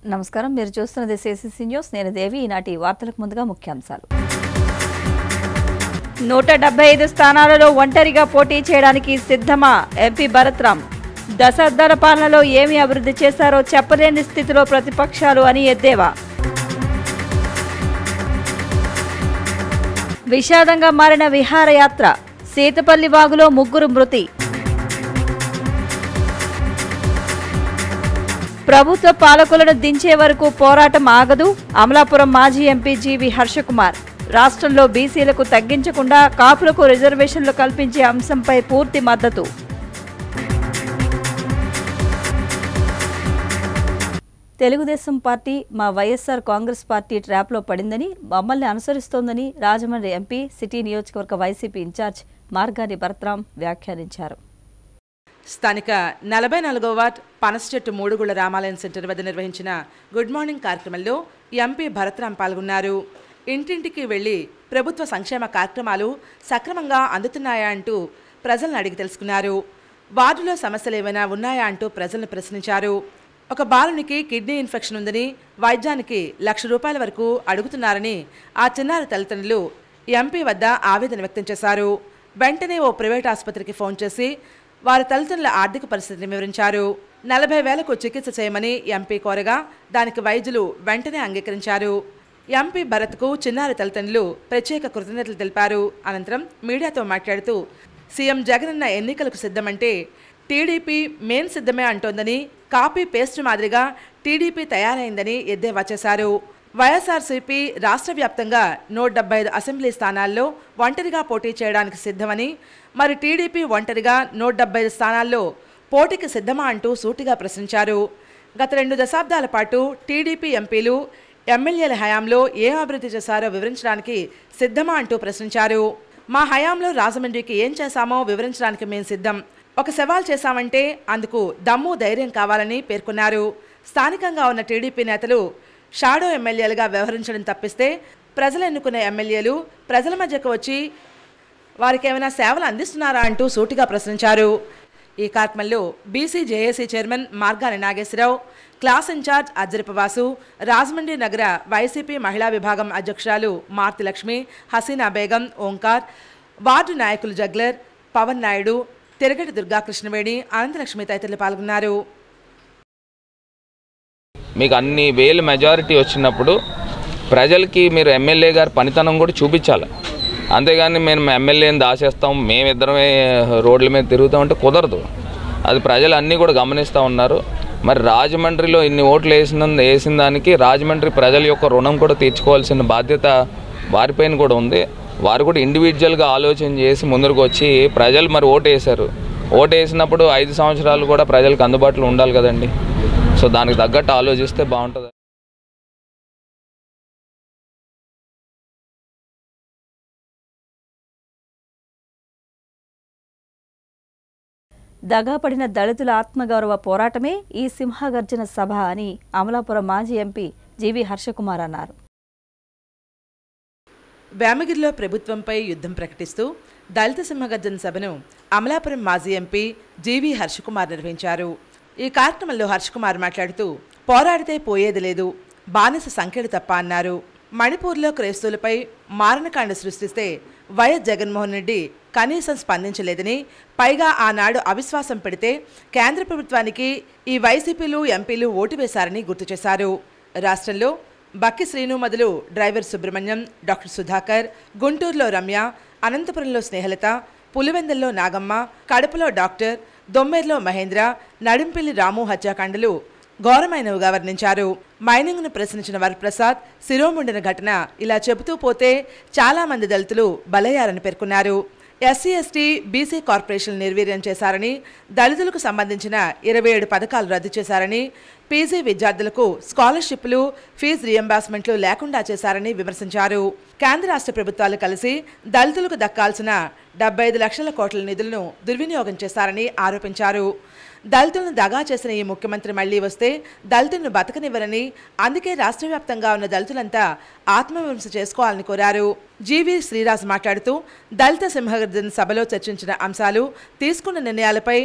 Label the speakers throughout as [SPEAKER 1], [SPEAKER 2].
[SPEAKER 1] నమస్కారం, మీరు చూస్తున్నది సిసిసి న్యూస్. నేను దేవి. ఈనాటి వార్తలకు ముందుగా ముఖ్యాంశాలు. 175 స్థానాలలో ఒంటరిగా పోటీ చేయడానికి సిద్ధమా ఎంపీ భరత్ రామ్. దశాబ్దాల పాలనలో ఏమి అభివృద్ధి చేశారో చెప్పలేని స్థితిలో ప్రతిపక్షాలు అని ఎద్దేవా. విషాదంగా మారిన విహారయాత్ర. సీతపల్లి వాగులో 3 మృతి. ప్రభుత్వ పాలకులను దించే వరకు పోరాటం ఆగదు. అమలాపురం మాజీ ఎంపీ జీవి హర్షకుమార్. రాష్ట్రంలో బీసీలకు తగ్గించకుండా కాపులకు రిజర్వేషన్లు కల్పించే అంశంపై పూర్తి మద్దతు. తెలుగుదేశం పార్టీ మా వైఎస్ఆర్ కాంగ్రెస్ పార్టీ ట్రాప్లో పడిందని, మమ్మల్ని అనుసరిస్తోందని రాజమండ్రి ఎంపీ సిటీ నియోజకవర్గ వైసీపీ ఇన్ఛార్జ్ మార్గాని భరత్ రామ్ వ్యాఖ్యానించారు.
[SPEAKER 2] స్థానిక 44వ వార్డ్ పనసచెట్టు మూడుగుళ్ల రామాలయం సెంటర్ వద్ద నిర్వహించిన గుడ్ మార్నింగ్ కార్యక్రమంలో ఎంపీ భరత్ రామ్ పాల్గొన్నారు. ఇంటింటికి వెళ్లి ప్రభుత్వ సంక్షేమ కార్యక్రమాలు సక్రమంగా అందుతున్నాయా అంటూ ప్రజలను అడిగి తెలుసుకున్నారు. వార్డులో సమస్యలు ఏమైనా ఉన్నాయా అంటూ ప్రజలను ప్రశ్నించారు. ఒక బాలునికి కిడ్నీ ఇన్ఫెక్షన్ ఉందని వైద్యానికి ₹1,00,000 వరకు అడుగుతున్నారని ఆ చిన్నారి తల్లిదండ్రులు ఎంపీ వద్ద ఆవేదన వ్యక్తం చేశారు. వెంటనే ఓ ప్రైవేట్ ఆసుపత్రికి ఫోన్ చేసి వారి తల్లిదండ్రుల ఆర్థిక పరిస్థితిని వివరించారు. 40,000కు చికిత్స చేయమని ఎంపీ కోరగా దానికి వైద్యులు వెంటనే అంగీకరించారు. ఎంపీ భరత్కు చిన్నారి తల్లిదండ్రులు ప్రత్యేక కృతజ్ఞతలు తెలిపారు. అనంతరం మీడియాతో మాట్లాడుతూ సీఎం జగనన్న ఎన్నికలకు సిద్ధమంటే టీడీపీ మేం సిద్ధమే అంటోందని, కాపీ పేస్ట్ మాదిరిగా టీడీపీ తయారైందని ఎద్దేవా చేశారు. వైఎస్ఆర్సీపీ రాష్ట్ర వ్యాప్తంగా 175 అసెంబ్లీ స్థానాల్లో ఒంటరిగా పోటీ చేయడానికి సిద్ధమని, మరి టీడీపీ ఒంటరిగా 175 స్థానాల్లో పోటీకి సిద్ధమా అంటూ సూటిగా ప్రశ్నించారు. గత 2 దశాబ్దాల పాటు టీడీపీ ఎంపీలు ఎమ్మెల్యేల హయాంలో ఏం అభివృద్ధి చేశారో వివరించడానికి సిద్ధమా అంటూ ప్రశ్నించారు. మా హయాంలో రాజమండ్రికి ఏం చేశామో వివరించడానికి మేం సిద్ధం. ఒక సవాల్ చేశామంటే అందుకు దమ్ము ధైర్యం కావాలని పేర్కొన్నారు. స్థానికంగా ఉన్న టీడీపీ నేతలు షాడో ఎమ్మెల్యేలుగా వ్యవహరించడం తప్పిస్తే ప్రజలు ఎన్నుకునే ఎమ్మెల్యేలు ప్రజల మధ్యకు వచ్చి వారికి ఏమైనా సేవలు అందిస్తున్నారా అంటూ సూటిగా ప్రశ్నించారు. ఈ కార్యక్రమంలో BC JAC chairman Margani Nageswararao, class incharge Ajjarapu Vasu, Rajahmundry నగర వైసీపీ మహిళా విభాగం అధ్యక్షురాలు మార్తి లక్ష్మి, హసీనా బేగం, ఓంకార్, వార్డు నాయకులు జగ్లర్, పవన్ నాయుడు, తిరగటి దుర్గాకృష్ణవేణి, అనంతలక్ష్మి తదితరులు పాల్గొన్నారు.
[SPEAKER 3] మీకు అన్ని వేలు మెజారిటీ వచ్చినప్పుడు ప్రజలకి మీరు ఎమ్మెల్యే గారి పనితనం కూడా చూపించాలి. అంతేగాని మేము ఎమ్మెల్యేని దాచేస్తాం, మేమిద్దరమే రోడ్ల మీద తిరుగుతామంటే కుదరదు. అది ప్రజలు అన్నీ కూడా గమనిస్తూ ఉన్నారు. మరి రాజమండ్రిలో ఇన్ని ఓట్లు వేసిన దానికి రాజమండ్రి ప్రజల యొక్క రుణం కూడా తీర్చుకోవాల్సిన బాధ్యత వారిపైన కూడా ఉంది. వారు కూడా ఇండివిజువల్గా ఆలోచన చేసి ముందుకు వచ్చి ప్రజలు మరి ఓటు వేశారు. ఓటు వేసినప్పుడు 5 సంవత్సరాలు కూడా ప్రజలకు అందుబాటులో ఉండాలి కదండి. సో దానికి తగ్గట్టు ఆలోచిస్తే బాగుంటుంది.
[SPEAKER 1] దగాపడిన దళితుల ఆత్మగౌరవ పోరాటమే ఈ సింహగర్జన సభ అని అమలాపురం మాజీ ఎంపీ జీవి హర్షకుమార్ అన్నారు.
[SPEAKER 2] వేమగిరిలో ప్రభుత్వంపై యుద్ధం ప్రకటిస్తూ దళిత సింహగర్జన సభను అమలాపురం మాజీ ఎంపీ జీవి హర్షకుమార్ నిర్వహించారు. ఈ కార్యక్రమంలో హర్షకుమార్ మాట్లాడుతూ పోరాడితే పోయేది లేదు, బానిస సంఖ్యలు తప్ప అన్నారు. మణిపూర్లో క్రైస్తవులపై మారణకాండ సృష్టిస్తే వైఎస్ జగన్మోహన్ రెడ్డి కనీసం స్పందించలేదని, పైగా ఆనాడు అవిశ్వాసం పెడితే కేంద్ర ప్రభుత్వానికి ఈ వైసీపీలు ఎంపీలు ఓటు వేశారని గుర్తు చేశారు. రాష్ట్రంలో బక్కి శ్రీను మొదలు డ్రైవర్ సుబ్రహ్మణ్యం, డాక్టర్ సుధాకర్, గుంటూరులో రమ్య, అనంతపురంలో స్నేహలత, పులివెందల్లో నాగమ్మ, కడపలో డాక్టర్, దొమ్మేర్లో మహేంద్ర, నడింపిల్లి రాము హత్యాకాండలు ఘోరమైనవిగా వర్ణించారు. మైనింగ్ను ప్రశ్నించిన వరప్రసాద్ శిరోముండిన ఘటన ఇలా చెబుతూ పోతే చాలా మంది దళితులు బలయ్యారని పేర్కొన్నారు. ఎస్సీ ఎస్టీ బీసీ కార్పొరేషన్ నిర్వీర్యం చేశారని, దళితులకు సంబంధించిన 27 పథకాలు రద్దు చేశారని, పీజీ విద్యార్థులకు స్కాలర్షిప్లు, ఫీజు రియంబర్స్మెంట్లు లేకుండా చేశారని విమర్శించారు. కేంద్ర రాష్ట్ర ప్రభుత్వాలు కలిసి దళితులకు దక్కాల్సిన 75 లక్షల కోట్ల నిధులను దుర్వినియోగం చేశారని ఆరోపించారు. దళితులను దగా చేసిన ఈ ముఖ్యమంత్రి మళ్లీ వస్తే దళితులను బతకనివ్వరని, అందుకే రాష్ట్ర వ్యాప్తంగా ఉన్న దళితులంతా ఆత్మవిమర్శ చేసుకోవాలని కోరారు. జీవి శ్రీరాజ్ మాట్లాడుతూ దళిత సింహగర్జన సభలో చర్చించిన అంశాలు, తీసుకున్న నిర్ణయాలపై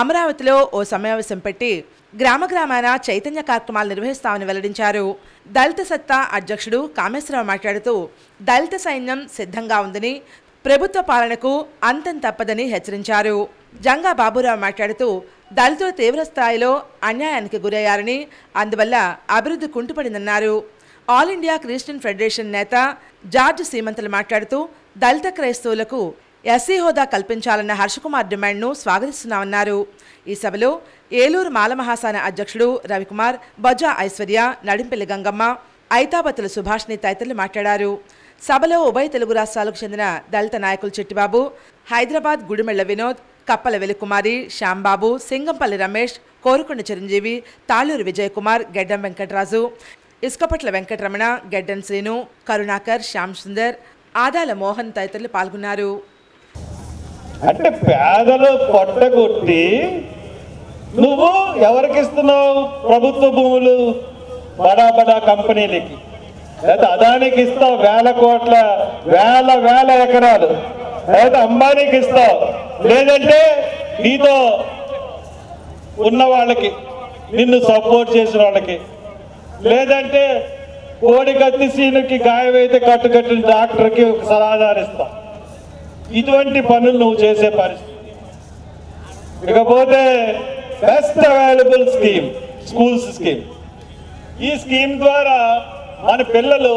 [SPEAKER 2] అమరావతిలో ఓ సమావేశం పెట్టి గ్రామాన చైతన్య కార్యక్రమాలు నిర్వహిస్తామని వెల్లడించారు. దళిత సత్తా అధ్యక్షుడు కామేశ్వరరావు మాట్లాడుతూ దళిత సైన్యం సిద్ధంగా ఉందని, ప్రభుత్వ పాలనకు అంతం తప్పదని హెచ్చరించారు. జంగా బాబురావు మాట్లాడుతూ దళితులు తీవ్ర స్థాయిలో అన్యాయానికి గురయ్యారని, అందువల్ల అభివృద్ధి కుంటుపడిందన్నారు. ఆల్ ఇండియా క్రిస్టియన్ ఫెడరేషన్ నేత జార్జ్ సీమంతలు మాట్లాడుతూ దళిత క్రైస్తవులకు ఎస్సీ హోదా కల్పించాలన్న హర్షకుమార్ డిమాండ్ను స్వాగతిస్తున్నామన్నారు. ఈ సభలో ఏలూరు మాలమహాసాన అధ్యక్షుడు రవికుమార్, బొజ్జా ఐశ్వర్య, నడింపల్లి గంగమ్మ, ఐతాబత్తుల సుభాష్ని తదితరులు మాట్లాడారు. సభలో ఉభయ తెలుగు రాష్ట్రాలకు చెందిన దళిత నాయకులు చిట్టిబాబు, హైదరాబాద్ గుడిమెళ్ల వినోద్, కప్పల వెలికుమారి, శ్యాంబాబు, సింగంపల్లి రమేష్, కోరుకొండ చిరంజీవి, తాళూరు విజయకుమార్, గెడ్డం వెంకటరాజు, ఇసుకపట్ల వెంకటరమణ, గెడ్డం శ్రీను, కరుణాకర్, శ్యామ్ సుందర్, ఆదాల మోహన్ తదితరులు పాల్గొన్నారు.
[SPEAKER 4] అంటే పేదలు పొట్టగొట్టి నువ్వు ఎవరికి ఇస్తున్నావు? ప్రభుత్వ భూములు బడా బడా కంపెనీలకి, లేదా అదానికి ఇస్తావు వేల కోట్ల వేల ఎకరాలు, లేదా అంబానీకి ఇస్తావు, లేదంటే నీతో ఉన్న వాళ్ళకి, నిన్ను సపోర్ట్ చేసిన వాళ్ళకి, లేదంటే కోడి కత్తి సీనుకి గాయమైతే కట్టుకట్టిన డాక్టర్కి ఒక సలహాదారు ఇస్తావు. ఇటువంటి పనులు నువ్వు చేసే పరిస్థితి. ఇకపోతే best available scheme, schools scheme. ఈ స్కీమ్ ద్వారా మన పిల్లలు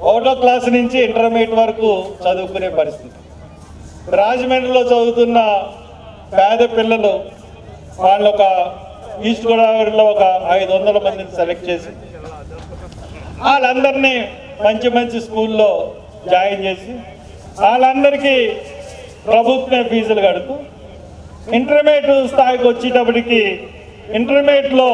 [SPEAKER 4] 1వ క్లాస్ నుంచి ఇంటర్మీడియట్ వరకు చదువుకునే పరిస్థితి. రాజమండ్రిలో చదువుతున్న పేద పిల్లలు వాళ్ళు ఒక ఈస్ట్ గోదావరిలో ఒక 500 మందిని సెలెక్ట్ చేసి వాళ్ళందరినీ మంచి స్కూల్లో జాయిన్ చేసి వాళ్ళందరికీ ప్రభుత్వ ఫీజులు కడుతూ ఇంటర్మీడియట్ స్థాయికి వచ్చేటప్పటికి ఇంటర్మీడియట్లో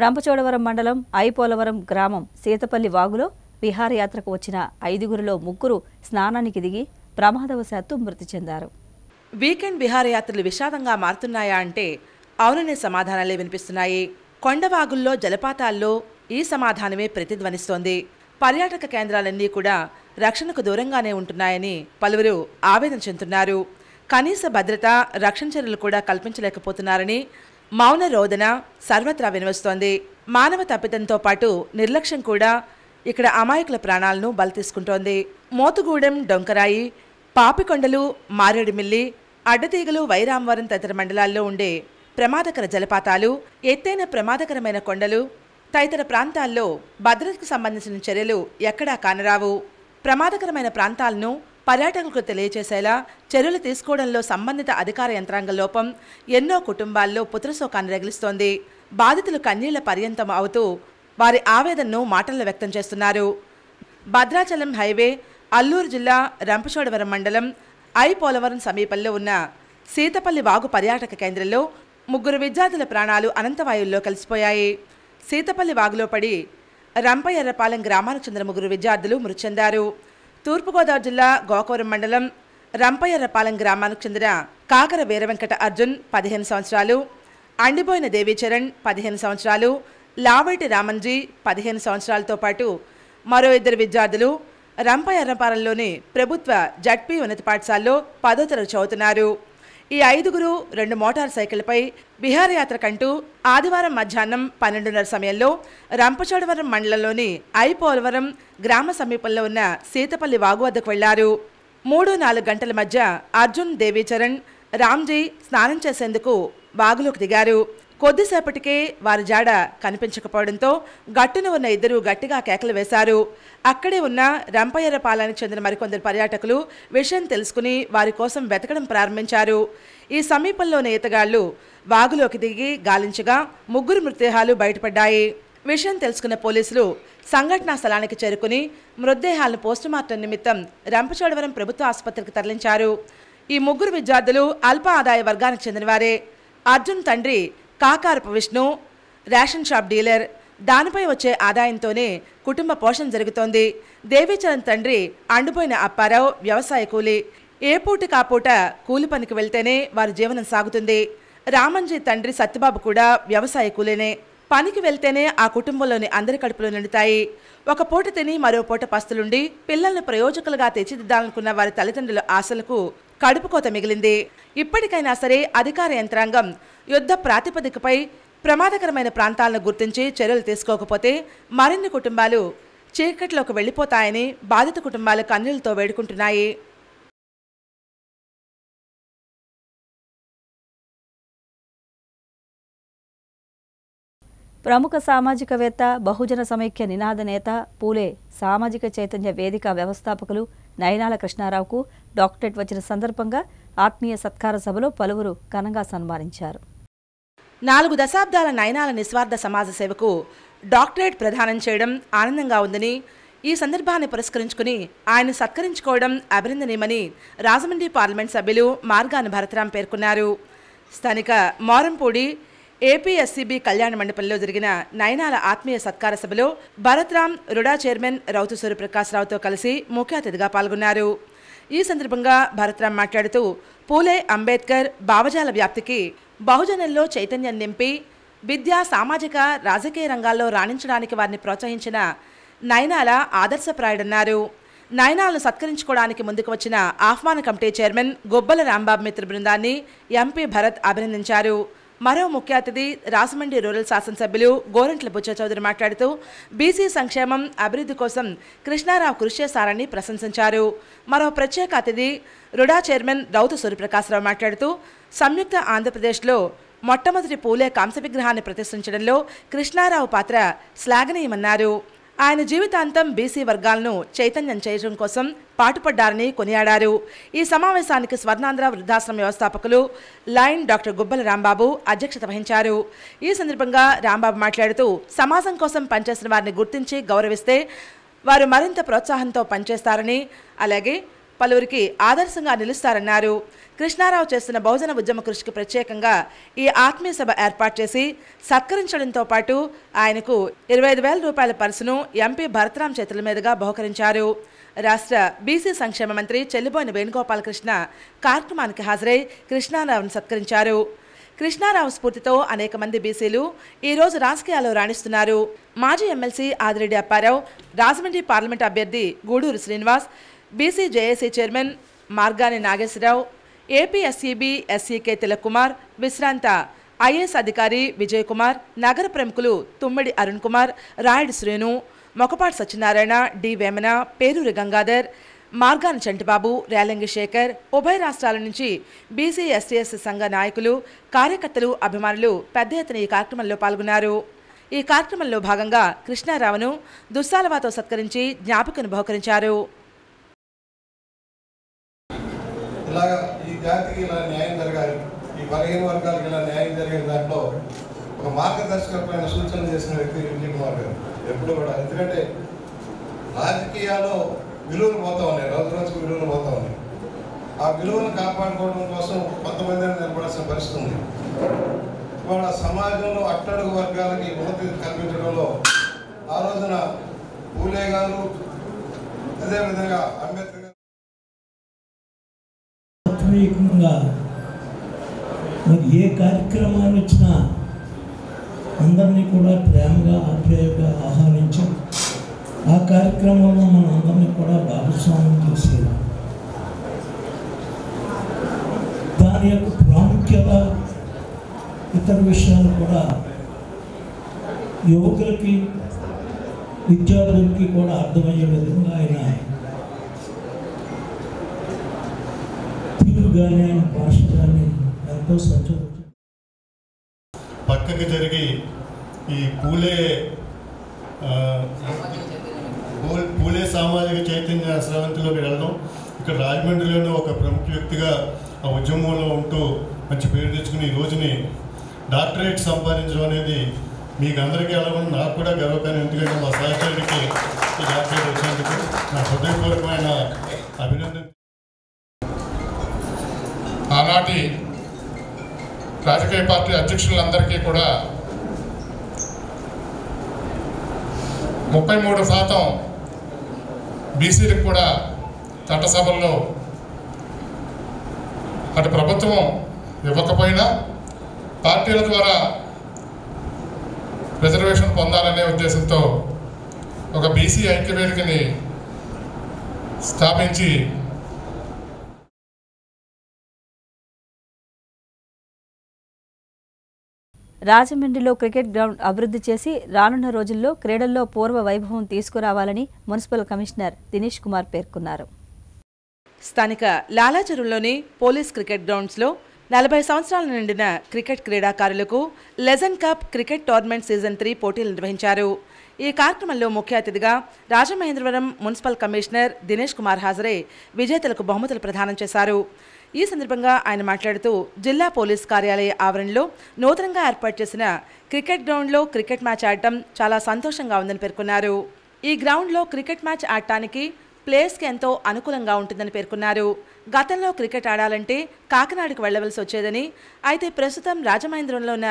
[SPEAKER 1] రంపచోడవరం మండలం ఐపోలవరం గ్రామం సీతపల్లి వాగులో విహారయాత్రకు వచ్చిన 5గురిలో 3 స్నానానికి దిగి ప్రమాదవశాత్తు మృతి చెందారు.
[SPEAKER 2] వీకెండ్ విహారయాత్రలు విషాదంగా మారుతున్నాయా అంటే అవుననే సమాధానాలే వినిపిస్తున్నాయి. కొండవాగుల్లో, జలపాతాల్లో ఈ సమాధానమే ప్రతిధ్వనిస్తోంది. పర్యాటక కేంద్రాలన్నీ కూడా రక్షణకు దూరంగానే ఉంటున్నాయని పలువురు ఆవేదన చెందుతున్నారు. కనీస భద్రత, రక్షణ చర్యలు కూడా కల్పించలేకపోతున్నారని మౌన రోదన సర్వత్రా వినివస్తోంది. మానవ తప్పిదంతో పాటు నిర్లక్ష్యం కూడా ఇక్కడ అమాయకుల ప్రాణాలను బలి తీసుకుంటోంది. మోతుగూడెం, డొంకరాయి, పాపికొండలు, మారేడుమిల్లి, అడ్డతీగలు, వైరామవరం తదితర మండలాల్లో ఉండే ప్రమాదకర జలపాతాలు, ఎత్తైన ప్రమాదకరమైన కొండలు తదితర ప్రాంతాల్లో భద్రతకు సంబంధించిన చర్యలు ఎక్కడా కానరావు. ప్రమాదకరమైన ప్రాంతాలను పర్యాటకులకు తెలియచేసేలా చర్యలు తీసుకోవడంలో సంబంధిత అధికార యంత్రాంగ లోపం ఎన్నో కుటుంబాల్లో పుత్రశోకాన్ని రగిలిస్తోంది. బాధితులు కన్నీళ్ల పర్యంతం అవుతూ వారి ఆవేదనను మాటల్లో వ్యక్తం చేస్తున్నారు. భద్రాచలం హైవే, అల్లూరు జిల్లా రంపచోడవరం మండలం ఐపోలవరం సమీపంలో ఉన్న సీతపల్లి వాగు పర్యాటక కేంద్రంలో 3 విద్యార్థుల ప్రాణాలు అనంతవాయుల్లో కలిసిపోయాయి. సీతపల్లి వాగులో పడి రంపయర్రపాలెం గ్రామానికి చెందిన 3 విద్యార్థులు మృతి చెందారు. తూర్పుగోదావరి జిల్లా గోకవరం మండలం రంపయర్రపాలెం గ్రామానికి చెందిన కాకర వీరవెంకట అర్జున్ 15 సంవత్సరాలు, అండిబోయిన దేవీచరణ్ 15 సంవత్సరాలు, లావేటి రామన్జీ 15 సంవత్సరాలతో పాటు మరో 2 విద్యార్థులు రంపయర్రపాలెంలోని ప్రభుత్వ జడ్పీ ఉన్నత పాఠశాలలో 10వ తరగతి చదువుతున్నారు. ఈ 5గురు 2 మోటార్ సైకిళ్లపై విహారయాత్రకంటూ ఆదివారం మధ్యాహ్నం 12:30 సమయంలో రంపచోడవరం మండలంలోని ఐపోలవరం గ్రామ సమీపంలో ఉన్న సీతపల్లి వాగు వద్దకు వెళ్లారు. 3-4 గంటల మధ్య అర్జున్, దేవీచరణ్, రామ్జీ స్నానం చేసేందుకు వాగులోకి దిగారు. కొద్దిసేపటికే వారి జాడ కనిపించకపోవడంతో గట్టున ఉన్న 2 గట్టిగా కేకలు వేశారు. అక్కడే ఉన్న రంపయర్రపాలెంకి చెందిన మరికొందరు పర్యాటకులు విషయం తెలుసుకుని వారి కోసం వెతకడం ప్రారంభించారు. ఈ సమీపంలోని ఈతగాళ్లు వాగులోకి దిగి గాలించగా 3 మృతదేహాలు బయటపడ్డాయి. విషయం తెలుసుకున్న పోలీసులు సంఘటనా స్థలానికి చేరుకుని మృతదేహాలను పోస్టుమార్టం నిమిత్తం రంపచోడవరం ప్రభుత్వ ఆసుపత్రికి తరలించారు. ఈ 3 విద్యార్థులు అల్ప ఆదాయ వర్గానికి చెందినవారే. అర్జున్ తండ్రి కాకారపు విష్ణు రేషన్ షాప్ డీలర్. దానిపై వచ్చే ఆదాయంతోనే కుటుంబ పోషణ జరుగుతోంది. దేవీచరణ్ తండ్రి అండిపోయిన అప్పారావు వ్యవసాయ కూలి. ఏ పూట కాపూట కూలి పనికి వెళ్తేనే వారి జీవనం సాగుతుంది. రామన్జీ తండ్రి సత్యబాబు కూడా వ్యవసాయ కూలీనే. పనికి వెళ్తేనే ఆ కుటుంబంలోని అందరి కడుపులో నిండుతాయి. ఒక పూట తిని మరో పూట పస్తులుండి పిల్లలను ప్రయోజకులుగా తీర్చిదిద్దాలనుకున్న వారి తల్లిదండ్రుల ఆశలకు కడుపుకోత మిగిలింది. ఇప్పటికైనా సరే అధికార యంత్రాంగం యుద్ధ ప్రాతిపదికపై ప్రమాదకరమైన ప్రాంతాలను గుర్తించి చర్యలు తీసుకోకపోతే మరిన్ని కుటుంబాలు చీకట్లోకి వెళ్లిపోతాయని బాధిత కుటుంబాలు కన్నీళ్లతో వేడుకుంటున్నాయి.
[SPEAKER 1] ప్రముఖ సామాజికవేత్త, బహుజన సమైక్య నినాద నేత, పూలే సామాజిక చైతన్య వేదిక వ్యవస్థాపకులు నయనాల కృష్ణారావుకు డాక్టరేట్ వచ్చిన సందర్భంగా ఆత్మీయ సత్కార సభలో పలువురు ఘనంగా సన్మానించారు.
[SPEAKER 2] 4 దశాబ్దాల నయనాల నిస్వార్థ సమాజ సేవకు డాక్టరేట్ ప్రదానం చేయడం ఆనందంగా ఉందని, ఈ సందర్భాన్ని పురస్కరించుకుని ఆయన సత్కరించుకోవడం అభినందనీయమని రాజమండ్రి పార్లమెంట్ సభ్యులు మార్గాని భరతరాం పేర్కొన్నారు. స్థానిక మోరంపూడి ఏపీఎస్సీబీ కళ్యాణ మండపంలో జరిగిన నయనాల ఆత్మీయ సత్కార సభలో భరతరాం రుడా చైర్మన్ రౌతు సూర్యప్రకాశ్రావుతో కలిసి ముఖ్య అతిథిగా పాల్గొన్నారు. ఈ సందర్భంగా భరతరాం మాట్లాడుతూ పూలే అంబేద్కర్ భావజాల వ్యాప్తికి బహుజనుల్లో చైతన్యం నింపి విద్యా, సామాజిక, రాజకీయ రంగాల్లో రాణించడానికి వారిని ప్రోత్సహించిన నయనాల ఆదర్శప్రాయుడన్నారు. నయనాలను సత్కరించుకోవడానికి ముందుకు వచ్చిన ఆహ్వాన కమిటీ చైర్మన్ గొబ్బల రాంబాబు మిత్ర బృందాన్ని ఎంపీ భరత్ అభినందించారు. మరో ముఖ్య అతిథి రాజమండ్రి రూరల్ శాసనసభ్యులు గోరంట్ల బుచ్చ చౌదరి మాట్లాడుతూ బీసీ సంక్షేమం, అభివృద్ధి కోసం కృష్ణారావు కృషి చేశారని ప్రశంసించారు. మరో ప్రత్యేక అతిథి రుడా చైర్మన్ రౌతు సూర్యప్రకాశ్రావు మాట్లాడుతూ సంయుక్త ఆంధ్రప్రదేశ్లో మొట్టమొదటి పూలే కాంస్య విగ్రహాన్ని ప్రతిష్ఠించడంలో కృష్ణారావు పాత్ర శ్లాఘనీయమన్నారు. ఆయన జీవితాంతం బీసీ వర్గాలను చైతన్యం చేయడం కోసం పాటుపడ్డారని కొనియాడారు. ఈ సమావేశానికి స్వర్ణాంధ్ర వృద్ధాశ్రమ వ్యవస్థాపకులు లైన్ డాక్టర్ గుబ్బల రాంబాబు అధ్యక్షత వహించారు. ఈ సందర్భంగా రాంబాబు మాట్లాడుతూ సమాజం కోసం పనిచేసిన వారిని గుర్తించి గౌరవిస్తే వారు మరింత ప్రోత్సాహంతో పనిచేస్తారని, అలాగే పలువురికి ఆదర్శంగా నిలుస్తారన్నారు. కృష్ణారావు చేస్తున్న బహుజన ఉద్యమ కృషికి ప్రత్యేకంగా ఈ ఆత్మీయ సభ ఏర్పాటు చేసి సత్కరించడంతో పాటు ఆయనకు 25,000 రూపాయల పర్సును ఎంపీ భరతరాం చేతుల మీదుగా బహుకరించారు. రాష్ట్ర బీసీ సంక్షేమ మంత్రి చెల్లిబోయిన వేణుగోపాలకృష్ణ కార్యక్రమానికి హాజరై కృష్ణారావును సత్కరించారు. కృష్ణారావు స్ఫూర్తితో అనేక మంది బీసీలు ఈరోజు రాజకీయాల్లో రాణిస్తున్నారు. మాజీ ఎమ్మెల్సీ ఆదిరెడ్డి అప్పారావు, రాజమండ్రి పార్లమెంట్ అభ్యర్థి Guduru Srinivas, BC JAC chairman Margani Nageswararao, APSCB SCK Tilak Kumar, విశ్రాంత ఐఏఎస్ అధికారి విజయ్ కుమార్, నగర ప్రముఖులు తుమ్మిడి అరుణ్ కుమార్, రాయుడు శ్రీను, మొకపాటి సత్యనారాయణ, డి వేమన, పేరూరి గంగాధర్, మార్గాని చంటిబాబు, రేలంగి శేఖర్, ఉభయ రాష్ట్రాల నుంచి బీసీ ఎస్టీఎస్ సంఘ నాయకులు, కార్యకర్తలు, అభిమానులు పెద్ద ఎత్తున ఈ కార్యక్రమంలో పాల్గొన్నారు. ఈ కార్యక్రమంలో భాగంగా కృష్ణారావును దుస్సాలవాతో సత్కరించి జ్ఞాపికను బహుకరించారు.
[SPEAKER 5] ఇలాగా ఈ జాతికి ఇలా న్యాయం జరగాలి, ఈ బలహీన వర్గాలకు ఇలా న్యాయం జరిగే దాంట్లో ఒక మార్గదర్శకమైన సూచనలు చేసిన వ్యక్తి విజయ్ కుమార్ గారు ఎప్పుడు కూడా. ఎందుకంటే రాజకీయాల్లో విలువలు పోతా ఉన్నాయి, రోజు రోజుకు విలువలు పోతా ఉన్నాయి. ఆ విలువలను కాపాడుకోవడం కోసం కొంతమందిని నిలబడాల్సిన పరిస్థితి ఉంది. ఇవాళ సమాజంలో అట్టడుగు వర్గాలకి ఉన్నతి కల్పించడంలో ఆ రోజున పూలే గారు, అదేవిధంగా అంబేద్కర్
[SPEAKER 6] మరి ఏ కార్యక్రమాలు వచ్చినా అందరినీ కూడా ప్రేమగా, ఆప్యాయంగా ఆహ్వానించి ఆ కార్యక్రమంలో మన అందరినీ కూడా భాగస్వామ్యం చేసేది. దాని యొక్క ప్రాముఖ్యత, ఇతర విషయాలు కూడా యువకులకి, విద్యార్థులకి కూడా అర్థమయ్యే విధంగా ఆయన తెలుగు కానీ, ఆయన భాష కానీ ఎంతో సంచలనం.
[SPEAKER 5] పక్కకి జరిగి ఈ పూలే సామాజిక చైతన్య స్రవంతిలోకి వెళ్ళడం, ఇక్కడ రాజమండ్రిలోనూ ఒక ప్రముఖ వ్యక్తిగా ఆ ఉద్యమంలో ఉంటూ మంచి పేరు తెచ్చుకుని ఈ రోజుని డాక్టరేట్ సంపాదించడం అనేది మీకు అందరికీ ఎలా ఉంది, నాకు కూడా గర్వకారణం. ఎందుకంటే మా సహచరుడికి ఈ డాక్టరేట్ వచ్చినందుకు నా హృదయపూర్వకమైన అభినందన.
[SPEAKER 7] ఆనాటి రాజకీయ పార్టీ అధ్యక్షులందరికీ కూడా 33% బీసీలకు కూడా చట్టసభల్లో అటు ప్రభుత్వం ఇవ్వకపోయినా పార్టీల ద్వారా రిజర్వేషన్ పొందాలనే ఉద్దేశంతో ఒక బీసీ ఐక్యవేదికని స్థాపించి
[SPEAKER 1] రాజమండ్రిలో క్రికెట్ గ్రౌండ్ అభివృద్ధి చేసి రానున్న రోజుల్లో క్రీడల్లో పూర్వ వైభవం తీసుకురావాలని మున్సిపల్ కమిషనర్ దినేష్ కుమార్ పేర్కొన్నారు.
[SPEAKER 2] స్థానిక లాలాచెరువులోని పోలీస్ క్రికెట్ గ్రౌండ్స్లో 40 సంవత్సరాల నిండిన క్రికెట్ క్రీడాకారులకు legend cup cricket tournament season 3 పోటీలు నిర్వహించారు. ఈ కార్యక్రమంలో ముఖ్య అతిథిగా రాజమహేంద్రవరం మున్సిపల్ కమిషనర్ దినేష్ కుమార్ హాజరై విజేతలకు బహుమతులు ప్రదానం చేశారు. ఈ సందర్భంగా ఆయన మాట్లాడుతూ జిల్లా పోలీస్ కార్యాలయ ఆవరణలో నూతనంగా ఏర్పాటు చేసిన క్రికెట్ గ్రౌండ్లో క్రికెట్ మ్యాచ్ ఆడటం చాలా సంతోషంగా ఉందని పేర్కొన్నారు. ఈ గ్రౌండ్లో క్రికెట్ మ్యాచ్ ఆడటానికి ప్లేయర్స్కి ఎంతో అనుకూలంగా ఉంటుందని పేర్కొన్నారు. గతంలో క్రికెట్ ఆడాలంటే కాకినాడకు వెళ్లవలసి వచ్చేదని, అయితే ప్రస్తుతం రాజమహేంద్రంలో ఉన్న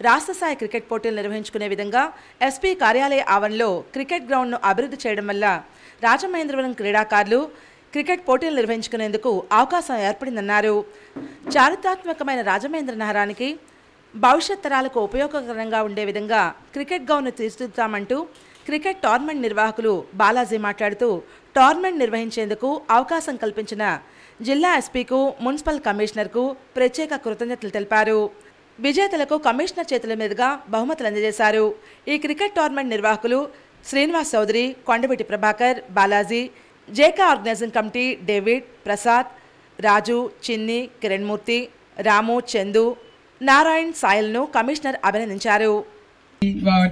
[SPEAKER 2] రాష్ట్ర స్థాయి క్రికెట్ పోటీలు నిర్వహించుకునే విధంగా ఎస్పీ కార్యాలయ ఆవరణలో క్రికెట్ గ్రౌండ్ను అభివృద్ధి చేయడం వల్ల రాజమహేంద్రవరం క్రీడాకారులు క్రికెట్ పోటీలు నిర్వహించుకునేందుకు అవకాశం ఏర్పడిందన్నారు. చారిత్రాత్మకమైన రాజమహేంద్ర నగరానికి భవిష్యత్ తరాలకు ఉపయోగకరంగా ఉండే విధంగా క్రికెట్ గ్రౌండ్ను తీర్చిదిద్దామంటూ క్రికెట్ టోర్నమెంట్ నిర్వాహకులు బాలాజీ మాట్లాడుతూ టోర్నమెంట్ నిర్వహించేందుకు అవకాశం కల్పించిన జిల్లా ఎస్పీకు, మున్సిపల్ కమిషనర్కు ప్రత్యేక కృతజ్ఞతలు తెలిపారు. విజేతలకు కమిషనర్ చేతుల మీదుగా బహుమతులు అందజేశారు. ఈ క్రికెట్ టోర్నమెంట్ నిర్వాహకులు శ్రీనివాస్ చౌదరి, కొండవీటి ప్రభాకర్, బాలాజీ, జేకా organising committee David, Prasad, Raju, Chinni, Kiranmurthy, Ramu, Chandu, Narayan, సాయల్ను కమిషనర్ అభినందించారు.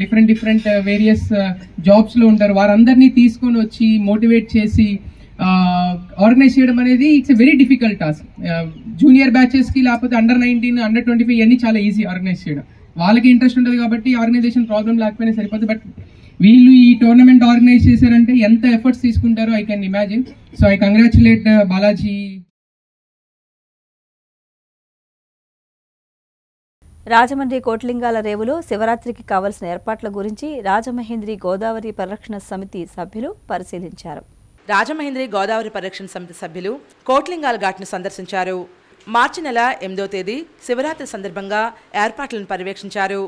[SPEAKER 8] డిఫరెంట్ వేరియస్ జాబ్స్ లో ఉంటారు, వారందరినీ తీసుకొని వచ్చి మోటివేట్ చేసి ఆర్గనైజ్ చేయడం అనేది it's a very difficult task. Junior batches కి లేకపోతే అండర్-19, అండర్-25 ఇవన్నీ చాలా ఈజీ ఆర్గనైజ్ చేయడం. వాళ్ళకి ఇంట్రెస్ట్ ఉంటుంది కాబట్టి ఆర్గనైజేషన్ ప్రాబ్లం లేకపోయినా సరిపోతుంది. బట్ వీళ్ళు ఈ టోర్నమెంట్ ఆర్గనైజ్ చేశారంటే ఎంత ఎఫర్ట్స్ తీసుకుంటారో I can imagine. So I congratulate Balaji.
[SPEAKER 1] Rajahmundry Kotlingala రేవులో శివరాత్రికి కావలసిన ఏర్పాట్ల గురించి రాజమహేంద్రి గోదావరి పరిరక్షణ సమితి సభ్యులు పరిశీలించారు.
[SPEAKER 2] రాజమహేంద్రి గోదావరి పరిరక్షణ సమితి సభ్యులు కోట్లింగాల ఘాట్ను సందర్శించారు. మార్చి నెల 8వ తేదీ శివరాత్రి సందర్భంగా ఏర్పాట్లను పర్యవేక్షించారు.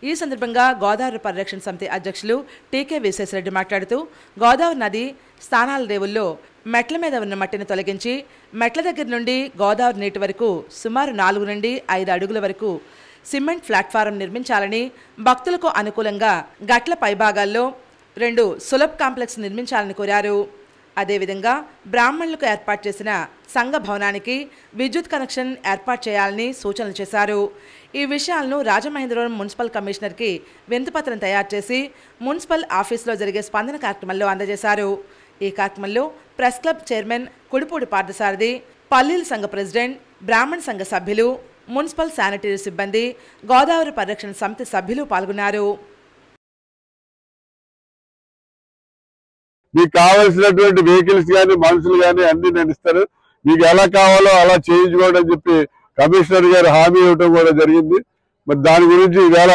[SPEAKER 2] ఈ సందర్భంగా గోదావరి పరిరక్షణ సమితి అధ్యక్షులు టీకే విశ్వేశ్వరరెడ్డి మాట్లాడుతూ గోదావరి నది స్థానాల రేవుల్లో మెట్ల మీద ఉన్న మట్టిని తొలగించి మెట్ల దగ్గర నుండి గోదావరి నీటి వరకు సుమారు 4 నుండి 5 అడుగుల వరకు సిమెంట్ ప్లాట్ఫారం నిర్మించాలని, భక్తులకు అనుకూలంగా గట్ల పైభాగాల్లో 2 సులభ్ కాంప్లెక్స్ నిర్మించాలని కోరారు. అదేవిధంగా బ్రాహ్మణులకు ఏర్పాటు చేసిన సంఘ భవనానికి విద్యుత్ కనెక్షన్ ఏర్పాటు చేయాలని సూచనలు చేశారు. ఈ విషయాలను రాజమహేంద్రవరం మున్సిపల్ కమిషనర్కి వినతిపత్రం తయారు చేసి మున్సిపల్ ఆఫీసులో జరిగే స్పందన కార్యక్రమంలో అందజేశారు. ఈ కార్యక్రమంలో press club chairman Kudipudi Parthasarathi, పల్లీల సంఘ ప్రెసిడెంట్, బ్రాహ్మణ సంఘ సభ్యులు, మున్సిపల్ శానిటరీ సిబ్బంది, గోదావరి పరిరక్షణ సమితి సభ్యులు పాల్గొన్నారు.
[SPEAKER 9] మీకు కావాల్సినటువంటి వెహికల్స్ కానీ మనుషులు కానీ అన్ని నడుస్తారు. మీకు ఎలా కావాలో అలా చేయించుకోవడం అని చెప్పి కమిషనర్ గారు హామీ ఇవ్వడం కూడా జరిగింది. మరి దాని గురించి ఈవేళ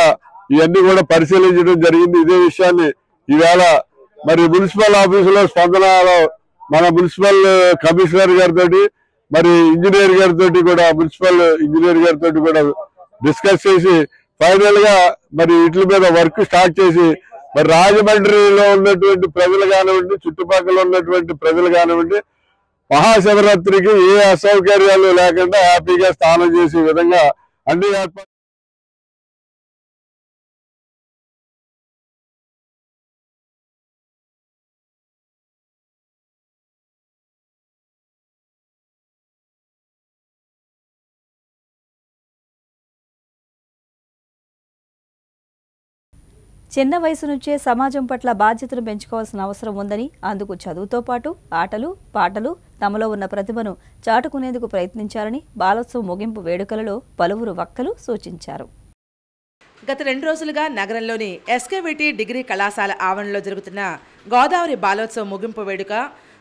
[SPEAKER 9] ఇవన్నీ కూడా పరిశీలించడం జరిగింది. ఇదే విషయాన్ని ఈవేళ మరి మున్సిపల్ ఆఫీసులో స్పందనలో మన మున్సిపల్ కమిషనర్ గారితో మరి ఇంజనీర్ గారితో కూడా మున్సిపల్ ఇంజనీర్ గారితో కూడా డిస్కస్ చేసి ఫైనల్ గా మరి వీటి మీద వర్క్ స్టార్ట్ చేసి మరి రాజమండ్రిలో ఉన్నటువంటి ప్రజలు కానివ్వండి, చుట్టుపక్కల ఉన్నటువంటి ప్రజలు కానివ్వండి, మహాశివరాత్రికి ఏ అసౌకర్యాలు లేకుండా హ్యాపీగా స్నానం చేసే విధంగా అన్ని ఏర్పాటు.
[SPEAKER 1] చిన్న వయసు నుంచే సమాజం పట్ల బాధ్యతను పెంచుకోవాల్సిన అవసరం ఉందని, అందుకు చదువుతో పాటు ఆటలు, పాటలు, తమలో ఉన్న ప్రతిభను చాటుకునేందుకు ప్రయత్నించాలని బాలోత్సవ ముగింపు వేడుకలలో పలువురు వక్తలు సూచించారు.
[SPEAKER 2] గత 2 రోజులుగా నగరంలోని ఎస్కేవిటి డిగ్రీ కళాశాల ఆవరణలో జరుగుతున్న గోదావరి బాలోత్సవ ముగింపు వేడుక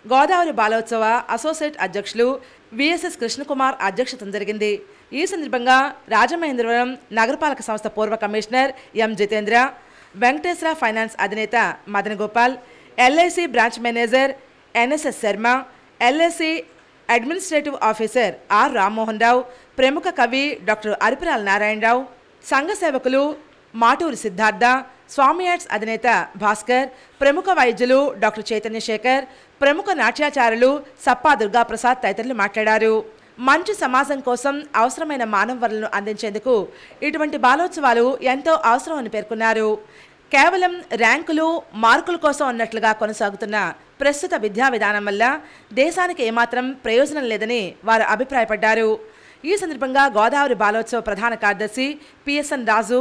[SPEAKER 2] గోదావరి బాలోత్సవ అసోసియేట్ అధ్యక్షులు విఎస్ఎస్ కృష్ణకుమార్ అధ్యక్షతన జరిగింది. ఈ సందర్భంగా రాజమహేంద్రవరం నగరపాలక సంస్థ పూర్వ commissioner M Jitendra, Venkateswara finance అధినేత Madan Gopal, LIC branch manager NSS Sarma, LIC administrative officer R Rammohan Rao, ప్రముఖ కవి డాక్టర్ అరిపిరాల నారాయణరావు, సంఘ సేవకులు మాటూరి సిద్ధార్థ, స్వామి ఆర్ట్స్ అధినేత భాస్కర్, ప్రముఖ వైద్యులు డాక్టర్ చైతన్య శేఖర్, ప్రముఖ నాట్యాచారులు సప్పా దుర్గాప్రసాద్ తదితరులు మాట్లాడారు. మంచి సమాజం కోసం అవసరమైన మానవ వనరులను అందించేందుకు ఇటువంటి బాలోత్సవాలు ఎంతో అవసరం అని పేర్కొన్నారు. కేవలం ర్యాంకులు, మార్కుల కోసం అన్నట్లుగా కొనసాగుతున్న ప్రస్తుత విద్యా విధానం వల్ల దేశానికి ఏమాత్రం ప్రయోజనం లేదని వారు అభిప్రాయపడ్డారు. ఈ సందర్భంగా గోదావరి బాలోత్సవ ప్రధాన కార్యదర్శి పిఎస్ఎన్ రాజు,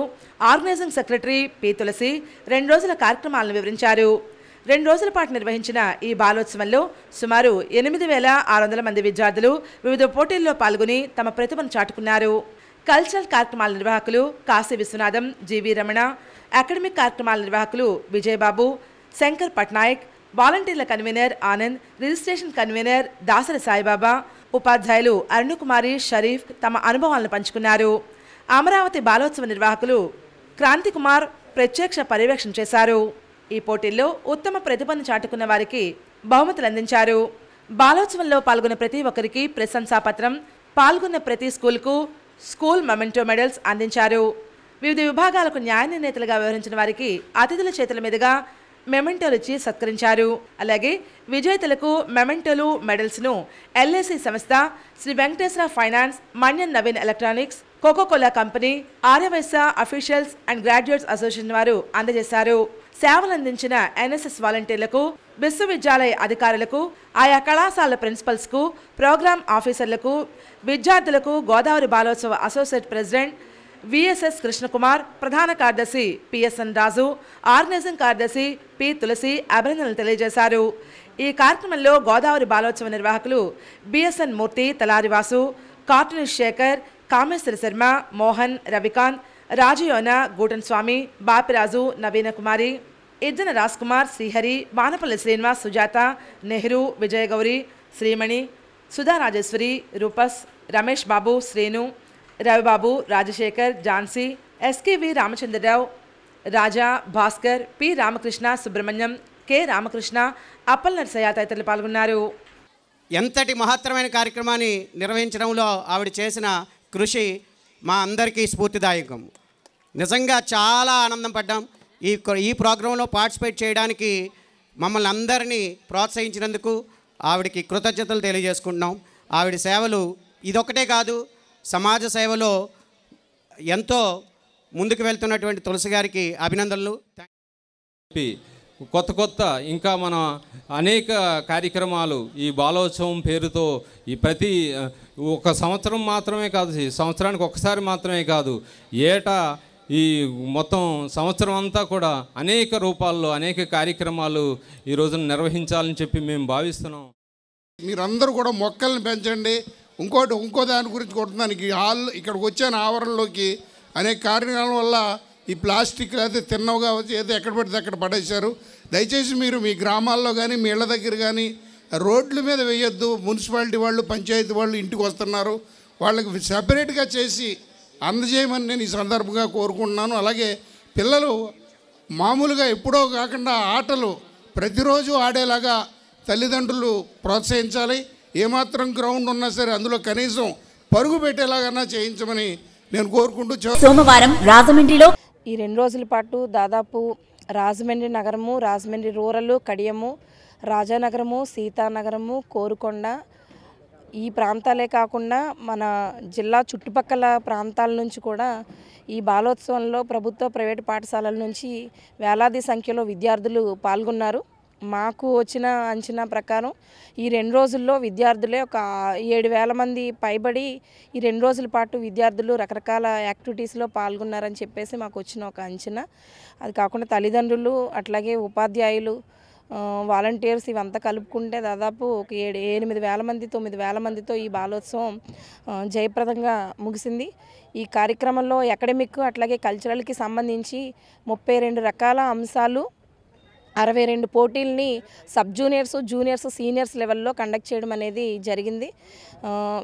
[SPEAKER 2] ఆర్గనైజింగ్ సెక్రటరీ పి తులసి 2 రోజుల కార్యక్రమాలను వివరించారు. 2 రోజుల పాటు నిర్వహించిన ఈ బాలోత్సవంలో సుమారు 8,600 మంది విద్యార్థులు వివిధ పోటీల్లో పాల్గొని తమ ప్రతిభను చాటుకున్నారు. కల్చరల్ కార్యక్రమాల నిర్వాహకులు కాశీ విశ్వనాథం, జీవి రమణ, అకాడమిక్ కార్యక్రమాల నిర్వాహకులు విజయబాబు, శంకర్ పట్నాయక్, వాలంటీర్ల convener Anand, registration convener Dasari Saibaba, ఉపాధ్యాయులు అరుణకుమారి, షరీఫ్ తమ అనుభవాలను పంచుకున్నారు. అమరావతి బాలోత్సవ నిర్వాహకులు క్రాంతి కుమార్ ప్రత్యక్ష పర్యవేక్షణ చేశారు. ఈ పోటీల్లో ఉత్తమ ప్రతిభను చాటుకున్న వారికి బహుమతులు అందించారు. బాలోత్సవంలో పాల్గొన్న ప్రతి ఒక్కరికి ప్రశంసాపత్రం, పాల్గొన్న ప్రతి స్కూల్కు స్కూల్ మొమెంటో మెడల్స్ అందించారు. వివిధ విభాగాలకు న్యాయ నిర్ణేతలుగా వ్యవహరించిన వారికి అతిథుల చేతుల మీదుగా మెమెంటోలు ఇచ్చి సత్కరించారు. అలాగే విజేతలకు మెమెంటోలు, మెడల్స్ను ఎల్ఐసి సంస్థ, Sri Venkateswara finance, Manyan Naveen electronics, Coca-Cola company, Aryavysya officials and graduates association వారు అందజేశారు. సేవలందించిన ఎన్ఎస్ఎస్ వాలంటీర్లకు, విశ్వవిద్యాలయ అధికారులకు, ఆయా కళాశాల ప్రిన్సిపల్స్కు, ప్రోగ్రామ్ ఆఫీసర్లకు, విద్యార్థులకు Godavari Balotsava associate president VSS Krishna Kumar, ప్రధాన కార్యదర్శి పిఎస్ఎన్ రాజు, ఆర్గనైజింగ్ కార్యదర్శి పి తులసి అభినందనలు తెలియజేశారు. ఈ కార్యక్రమంలో గోదావరి బాలోత్సవ నిర్వాహకులు బిఎస్ఎన్ మూర్తి, తలారివాసు, కార్టూనిస్ట్ శేఖర్, కామేశ్వర శర్మ, మోహన్, రవికాంత్, రాజయోన, గూటన్ స్వామి, బాపిరాజు, నవీన కుమారి, ఇజ్జన రాజ్ కుమార్, శ్రీహరి, వానపల్లి శ్రీనివాస్, సుజాత, నెహ్రూ, విజయగౌరి, శ్రీమణి, సుధా రాజేశ్వరి, రూపస్, రమేష్ బాబు, శ్రీను, రవిబాబు, రాజశేఖర్, ఝాన్సీ, ఎస్కేవి రామచంద్రరావు, రాజా, భాస్కర్, పి రామకృష్ణ, సుబ్రహ్మణ్యం, కె రామకృష్ణ, అప్పల్ నర్సయ్య తదితరులు పాల్గొన్నారు.
[SPEAKER 10] ఎంతటి మహత్తరమైన కార్యక్రమాన్ని నిర్వహించడంలో ఆవిడ చేసిన కృషి మా అందరికీ స్ఫూర్తిదాయకం. నిజంగా చాలా ఆనందం పడ్డాం. ఈ ప్రోగ్రాంలో పార్టిసిపేట్ చేయడానికి మమ్మల్ని అందరినీ ప్రోత్సహించినందుకు ఆవిడకి కృతజ్ఞతలు తెలియజేసుకుంటున్నాం. ఆవిడ సేవలు ఇదొక్కటే కాదు, సమాజ సేవలో ఎంతో ముందుకు వెళ్తున్నటువంటి తులసి గారికి అభినందనలు.
[SPEAKER 11] కొత్త ఇంకా మన అనేక కార్యక్రమాలు ఈ బాలోత్సవం పేరుతో ఈ ప్రతి ఒక సంవత్సరం మాత్రమే కాదు, సంవత్సరానికి ఒకసారి మాత్రమే కాదు, ఏటా ఈ మొత్తం సంవత్సరం అంతా కూడా అనేక రూపాల్లో అనేక కార్యక్రమాలు ఈ రోజున నిర్వహించాలని చెప్పి మేము భావిస్తున్నాం.
[SPEAKER 12] మీరందరూ కూడా మొక్కల్ని పెంచండి. ఇంకో దాని గురించి కొడుతున్నాను. ఈ హాల్ ఇక్కడికి వచ్చాను ఆవరణలోకి అనేక కారణాల వల్ల ఈ ప్లాస్టిక్ అయితే తిన్నగా వచ్చి ఏదో ఎక్కడ పడితే అక్కడ పడేశారు. దయచేసి మీరు మీ గ్రామాల్లో కానీ మీ ఇళ్ళ దగ్గర కానీ రోడ్ల మీద వేయొద్దు. మున్సిపాలిటీ వాళ్ళు, పంచాయతీ వాళ్ళు ఇంటికి వస్తున్నారు, వాళ్ళకి సెపరేట్గా చేసి అందజేయమని నేను ఈ సందర్భంగా కోరుకుంటున్నాను. అలాగే పిల్లలు మామూలుగా ఎప్పుడో కాకుండా ఆటలు ప్రతిరోజు ఆడేలాగా తల్లిదండ్రులు ప్రోత్సహించాలి. ఏమాత్రం గ్రౌండ్ ఉన్నా సరే అందులో కనీసం పరుగు పెట్టేలాగన్నా చేయించమని నేను కోరుకుంటూ
[SPEAKER 13] సోమవారం రాజమండ్రిలో
[SPEAKER 14] ఈ 2 రోజుల పాటు దాదాపు రాజమండ్రి నగరము, రాజమండ్రి రూరల్, కడియము, రాజానగరము, సీతానగరము, కోరుకొండ ఈ ప్రాంతాలే కాకుండా మన జిల్లా చుట్టుపక్కల ప్రాంతాల నుంచి కూడా ఈ బాలోత్సవంలో ప్రభుత్వ ప్రైవేటు పాఠశాలల నుంచి వేలాది సంఖ్యలో విద్యార్థులు పాల్గొన్నారు. మాకు వచ్చిన అంచనా ప్రకారం ఈ 2 రోజుల్లో విద్యార్థులే ఒక 7,000 మంది పైబడి ఈ 2 రోజుల పాటు విద్యార్థులు రకరకాల యాక్టివిటీస్లో పాల్గొన్నారని చెప్పేసి మాకు వచ్చిన ఒక అంచనా. అది కాకుండా తల్లిదండ్రులు, అట్లాగే ఉపాధ్యాయులు, వాలంటీర్స్ ఇవంతా కలుపుకుంటే దాదాపు ఒక 8,000 మంది 9,000 మందితో ఈ బాలోత్సవం జయప్రదంగా ముగిసింది. ఈ కార్యక్రమంలో అకాడమిక్ అట్లాగే కల్చరల్కి సంబంధించి 32 రకాల అంశాలు, 62 పోటీల్ని సబ్ జూనియర్స్, జూనియర్స్, సీనియర్స్ లెవెల్లో కండక్ట్ చేయడం అనేది జరిగింది.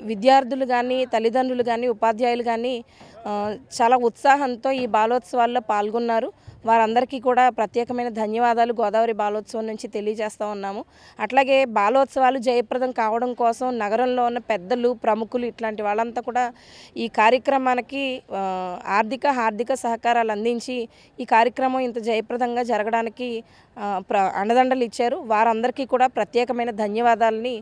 [SPEAKER 14] విద్యార్థులు కానీ, తల్లిదండ్రులు కానీ, ఉపాధ్యాయులు కానీ చాలా ఉత్సాహంతో ఈ బాలోత్సవాల్లో పాల్గొన్నారు. వారందరికీ కూడా ప్రత్యేకమైన ధన్యవాదాలు గోదావరి బాలోత్సవం నుంచి తెలియజేస్తూ ఉన్నాము. అట్లాగే బాలోత్సవాలు జయప్రదం కావడం కోసం నగరంలో ఉన్న పెద్దలు, ప్రముఖులు ఇట్లాంటి వాళ్ళంతా కూడా ఈ కార్యక్రమానికి ఆర్థిక సహకారాలు అందించి ఈ కార్యక్రమం ఇంత జయప్రదంగా జరగడానికి అండదండలు ఇచ్చారు. వారందరికీ కూడా ప్రత్యేకమైన ధన్యవాదాలని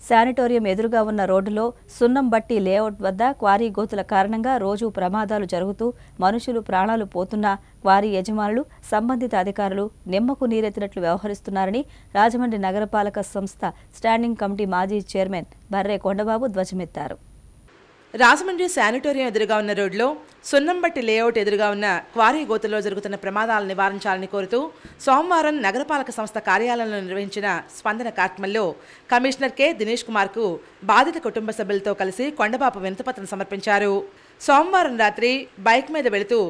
[SPEAKER 1] శానిటోరియం ఎదురుగా ఉన్న రోడ్డులో సున్నంబట్టి లేఅవుట్ వద్ద క్వారీ గోతుల కారణంగా రోజూ ప్రమాదాలు జరుగుతూ మనుషులు ప్రాణాలు పోతున్నా క్వారీ యజమానులు, సంబంధిత అధికారులు నిమ్మకు నీరెత్తినట్లు వ్యవహరిస్తున్నారని రాజమండ్రి నగరపాలక సంస్థ స్టాండింగ్ కమిటీ మాజీ చైర్మన్ బర్రే కొండబాబు ధ్వజమెత్తారు.
[SPEAKER 2] రాజమండ్రి శానిటోరియం ఎదురుగా ఉన్న రోడ్లో సున్నంబట్టి లేఅవుట్ ఎదురుగా ఉన్న క్వారీ గోతుల్లో జరుగుతున్న ప్రమాదాలను నివారించాలని కోరుతూ సోమవారం నగరపాలక సంస్థ కార్యాలయంలో నిర్వహించిన స్పందన కార్యక్రమంలో కమిషనర్ కె దినేష్ కుమార్కు బాధిత కుటుంబ సభ్యులతో కలిసి కొండబాబు వినతిపత్రం సమర్పించారు. సోమవారం రాత్రి బైక్ మీద వెళుతూ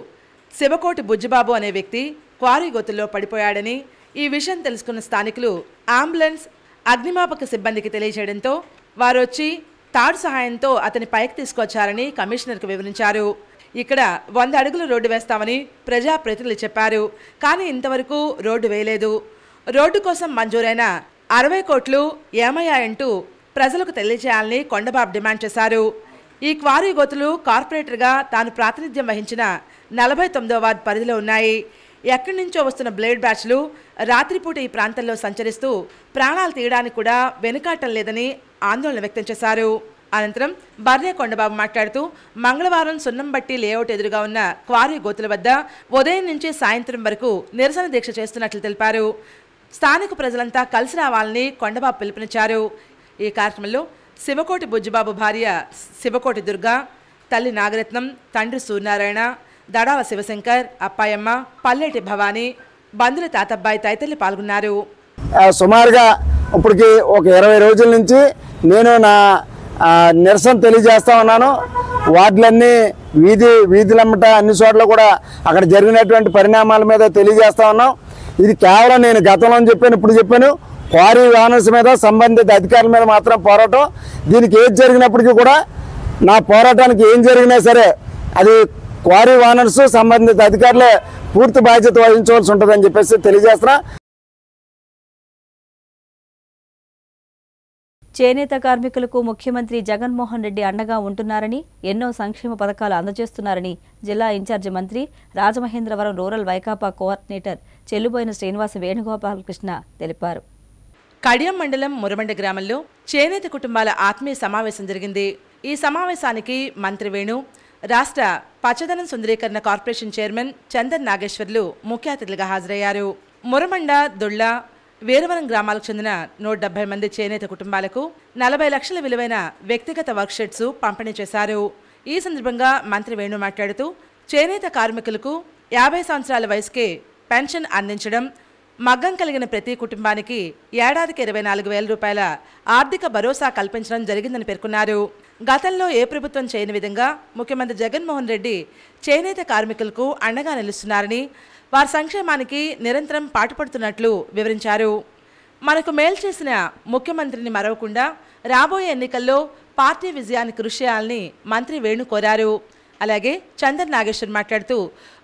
[SPEAKER 2] శివకోటి బుజ్జిబాబు అనే వ్యక్తి క్వారీ గోతుల్లో పడిపోయాడని, ఈ విషయం తెలుసుకున్న స్థానికులు అంబులెన్స్, అగ్నిమాపక సిబ్బందికి తెలియజేయడంతో వారు వచ్చి తాడు సహాయంతో అతని పైకి తీసుకొచ్చారని కమిషనర్కు వివరించారు. ఇక్కడ 100 అడుగులు రోడ్డు వేస్తామని ప్రజాప్రతినిధులు చెప్పారు. కానీ ఇంతవరకు రోడ్డు వేయలేదు. రోడ్డు కోసం మంజూరైన 60 కోట్లు ఏమయ్యాయంటూ ప్రజలకు తెలియజేయాలని కొండబాబు డిమాండ్ చేశారు. ఈ క్వారీ గోతులు కార్పొరేటర్గా తాను ప్రాతినిధ్యం వహించిన 49వ వార్డు పరిధిలో ఉన్నాయి. ఎక్కడి నుంచో వస్తున్న బ్లేడ్ బ్యాచ్లు రాత్రిపూట ఈ ప్రాంతంలో సంచరిస్తూ ప్రాణాలు తీయడానికి కూడా వెనుకాటం లేదని ఆందోళన వ్యక్తం చేశారు. అనంతరం బర్రే కొండబాబు మాట్లాడుతూ మంగళవారం సున్నంబట్టి లేఅవుట్ ఎదురుగా ఉన్న క్వారీ గోతుల వద్ద ఉదయం నుంచి సాయంత్రం వరకు నిరసన దీక్ష చేస్తున్నట్లు తెలిపారు. స్థానిక ప్రజలంతా కలిసి రావాలని కొండబాబు పిలుపునిచ్చారు. ఈ కార్యక్రమంలో శివకోటి బుజ్జిబాబు భార్య శివకోటి దుర్గా, తల్లి నాగరత్నం, తండ్రి సూర్యనారాయణ, దడాల శివశంకర్, అప్పాయమ్మ, పల్లెటి భవానీ, బంధుల తాతబ్బాయి తదితరులు పాల్గొన్నారు.
[SPEAKER 15] సుమారుగా ఇప్పటికి ఒక 20 రోజుల నుంచి నేను నా నిరసన తెలియజేస్తా ఉన్నాను. వార్డులన్నీ వీధులమ్మట అన్ని చోట్ల కూడా అక్కడ జరిగినటువంటి పరిణామాల మీద తెలియజేస్తా ఉన్నాం. ఇది కేవలం నేను గతంలో చెప్పాను, ఇప్పుడు చెప్పాను, క్వారీ ఓనర్స్ మీద, సంబంధిత అధికారుల మీద మాత్రం పోరాటం. దీనికి ఏది జరిగినప్పటికీ కూడా నా పోరాటానికి ఏం జరిగినా సరే అది క్వారీ ఓనర్స్, సంబంధిత అధికారులే పూర్తి బాధ్యత వహించవలసి ఉంటుందని చెప్పేసి తెలియజేస్తున్నా.
[SPEAKER 1] చేనేత కార్మికులకు ముఖ్యమంత్రి జగన్మోహన్ రెడ్డి అండగా ఉంటున్నారని, ఎన్నో సంక్షేమ పథకాలు అందజేస్తున్నారని జిల్లా ఇన్ఛార్జి మంత్రి, రాజమహేంద్రవరం రూరల్ వైకాపా కోఆర్డినేటర్ చెల్లుబోయిన శ్రీనివాస వేణుగోపాలకృష్ణ తెలిపారు.
[SPEAKER 2] కడియం మండలం మురమండ గ్రామంలో చేనేత కుటుంబాల ఆత్మీయ సమావేశం జరిగింది. ఈ సమావేశానికి మంత్రి వేణు, రాష్ట్ర పచ్చదనం సుందరీకరణ కార్పొరేషన్ చైర్మన్ చందన్ నాగేశ్వర్లు ముఖ్య అతిథులుగా హాజరయ్యారు. మురమండ, దొళ్ళ, వీరవరం గ్రామాలకు చెందిన 170 మంది చేనేత కుటుంబాలకు 40 లక్షల విలువైన వ్యక్తిగత వర్క్షీట్స్ పంపిణీ చేశారు. ఈ సందర్భంగా మంత్రి వేణు మాట్లాడుతూ చేనేత కార్మికులకు 50 సంవత్సరాల వయసుకే పెన్షన్ అందించడం, మగ్గం కలిగిన ప్రతి కుటుంబానికి ఏడాదికి 24,000 రూపాయల ఆర్థిక భరోసా కల్పించడం జరిగిందని పేర్కొన్నారు. గతంలో ఏ ప్రభుత్వం చేయని విధంగా ముఖ్యమంత్రి జగన్మోహన్ రెడ్డి చేనేత కార్మికులకు అండగా నిలుస్తున్నారని, వారి సంక్షేమానికి నిరంతరం పాటుపడుతున్నట్లు వివరించారు. మనకు మేలు చేసిన ముఖ్యమంత్రిని మరవకుండా రాబోయే ఎన్నికల్లో పార్టీ విజయానికి కృషి చేయాలని మంత్రి వేణు కోరారు. అలాగే చందన్ నాగేశ్వర్ మాట్లాడుతూ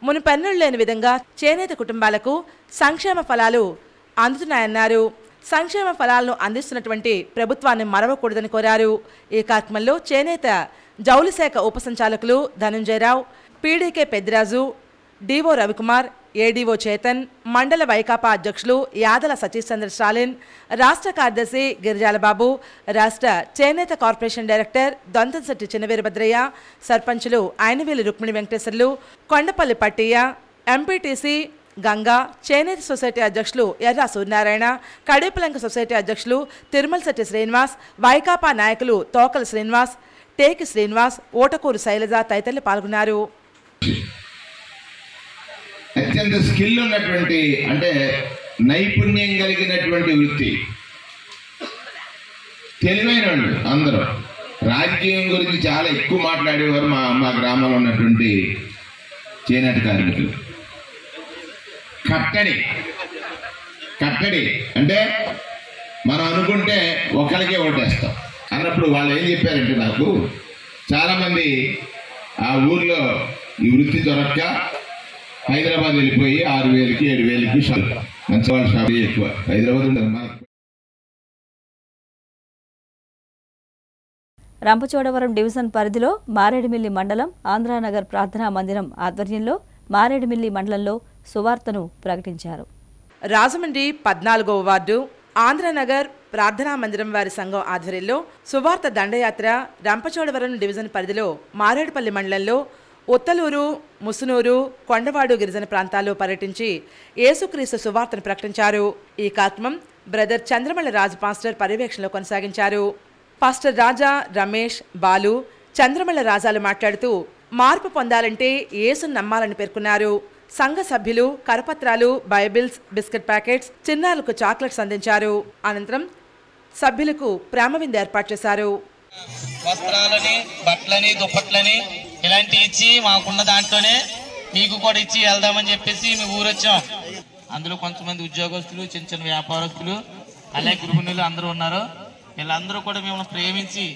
[SPEAKER 2] మునుపెన్నడూ లేని విధంగా చేనేత కుటుంబాలకు సంక్షేమ ఫలాలు అందుతున్నాయన్నారు. సంక్షేమ ఫలాలను అందిస్తున్నటువంటి ప్రభుత్వాన్ని మరవకూడదని కోరారు. ఈ కార్యక్రమంలో చేనేత జౌళి శాఖ ఉప సంచాలకులు Dhananjaya Rao, PDK Peddiraju, DO Ravikumar, ADO Chetan, మండల వైకాపా అధ్యక్షులు యాదల సతీష్ చంద్ర స్టాలిన్, రాష్ట్ర కార్యదర్శి గిరిజాలబాబు, రాష్ట్ర చేనేత కార్పొరేషన్ డైరెక్టర్ దొంతంశెట్టి చిన్నవీరభద్రయ్య, సర్పంచులు ఆయనవేలి రుక్మిణి వెంకటేశ్వర్లు, కొండపల్లి పట్టయ్య, ఎంపీటీసీ గంగా, చేనేత సొసైటీ అధ్యక్షులు ఎర్రా సూర్యనారాయణ, కడేపలంక సొసైటీ అధ్యక్షులు తిరుమలశెట్టి శ్రీనివాస్, వైకాపా నాయకులు తోకల శ్రీనివాస్, టేకి శ్రీనివాస్, ఓటకూరు శైలజ తదితరులు పాల్గొన్నారు.
[SPEAKER 16] అత్యంత స్కిల్ ఉన్నటువంటి, అంటే నైపుణ్యం కలిగినటువంటి వృత్తి, తెలివైన వాళ్ళు అందరూ. రాజకీయం గురించి చాలా ఎక్కువ మాట్లాడేవారు మా గ్రామంలో ఉన్నటువంటి చేనేత కార్మికులు. కట్టడి అంటే మనం అనుకుంటే ఒకరికే ఓటేస్తాం అన్నప్పుడు వాళ్ళు ఏం చెప్పారంటే నాకు చాలామంది ఆ ఊర్లో ఈ వృత్తి దొరక్క హైదరాబాద్ వెళ్ళిపోయి 6,000కి 7,000కి షాప్ మంచి వాళ్ళ షాప్ ఎక్కువ హైదరాబాద్ ఉంటుంది.
[SPEAKER 1] రంపచోడవరం డివిజన్ పరిధిలో మారేడుమిల్లి మండలం ఆంధ్రానగర్ ప్రార్థనా మందిరం ఆధ్వర్యంలో మారేడుమిల్లి మండలంలో సువార్తను ప్రకటించారు.
[SPEAKER 2] రాజమండ్రి 14వ వార్డు ఆంధ్రనగర్ ప్రార్థనా మందిరం వారి సంఘం ఆధ్వర్యంలో సువార్త దండయాత్ర రంపచోడవరం డివిజన్ పరిధిలో మారేడుపల్లి మండలంలో ఉత్తలూరు, ముసునూరు, కొండవాడు గిరిజన ప్రాంతాల్లో పర్యటించి యేసుక్రీస్తు సువార్తను ప్రకటించారు. ఈ కార్యక్రమం బ్రదర్ చంద్రమల్ల రాజు పాస్టర్ పర్యవేక్షణలో కొనసాగించారు. పాస్టర్ రాజా, రమేష్, బాలు, చంద్రమల్ల రాజాలు మాట్లాడుతూ మార్పు పొందాలంటే యేసును నమ్మాలని పేర్కొన్నారు. సంఘ సభ్యులు కరపత్రాలు, బైబిల్స్, బిస్కెట్ ప్యాకెట్స్, చిన్నారులకు చాక్లెట్స్ అందించారు. అనంతరం సభ్యులకు ప్రేమ విందు ఏర్పాటు చేశారు.
[SPEAKER 17] వస్త్రాలని, బట్టలని, దుప్పట్లని ఇలాంటి ఇచ్చి మాకున్న దాంట్లోనే మీకు కూడా ఇచ్చి వెళ్దామని చెప్పేసి మీ ఊరొచ్చాం. అందులో కొంతమంది ఉద్యోగస్తులు, చిన్న చిన్న వ్యాపారస్తులు, అలాగే గృహిణులు అందరూ ఉన్నారు. వీళ్ళందరూ కూడా మిమ్మల్ని ప్రేమించి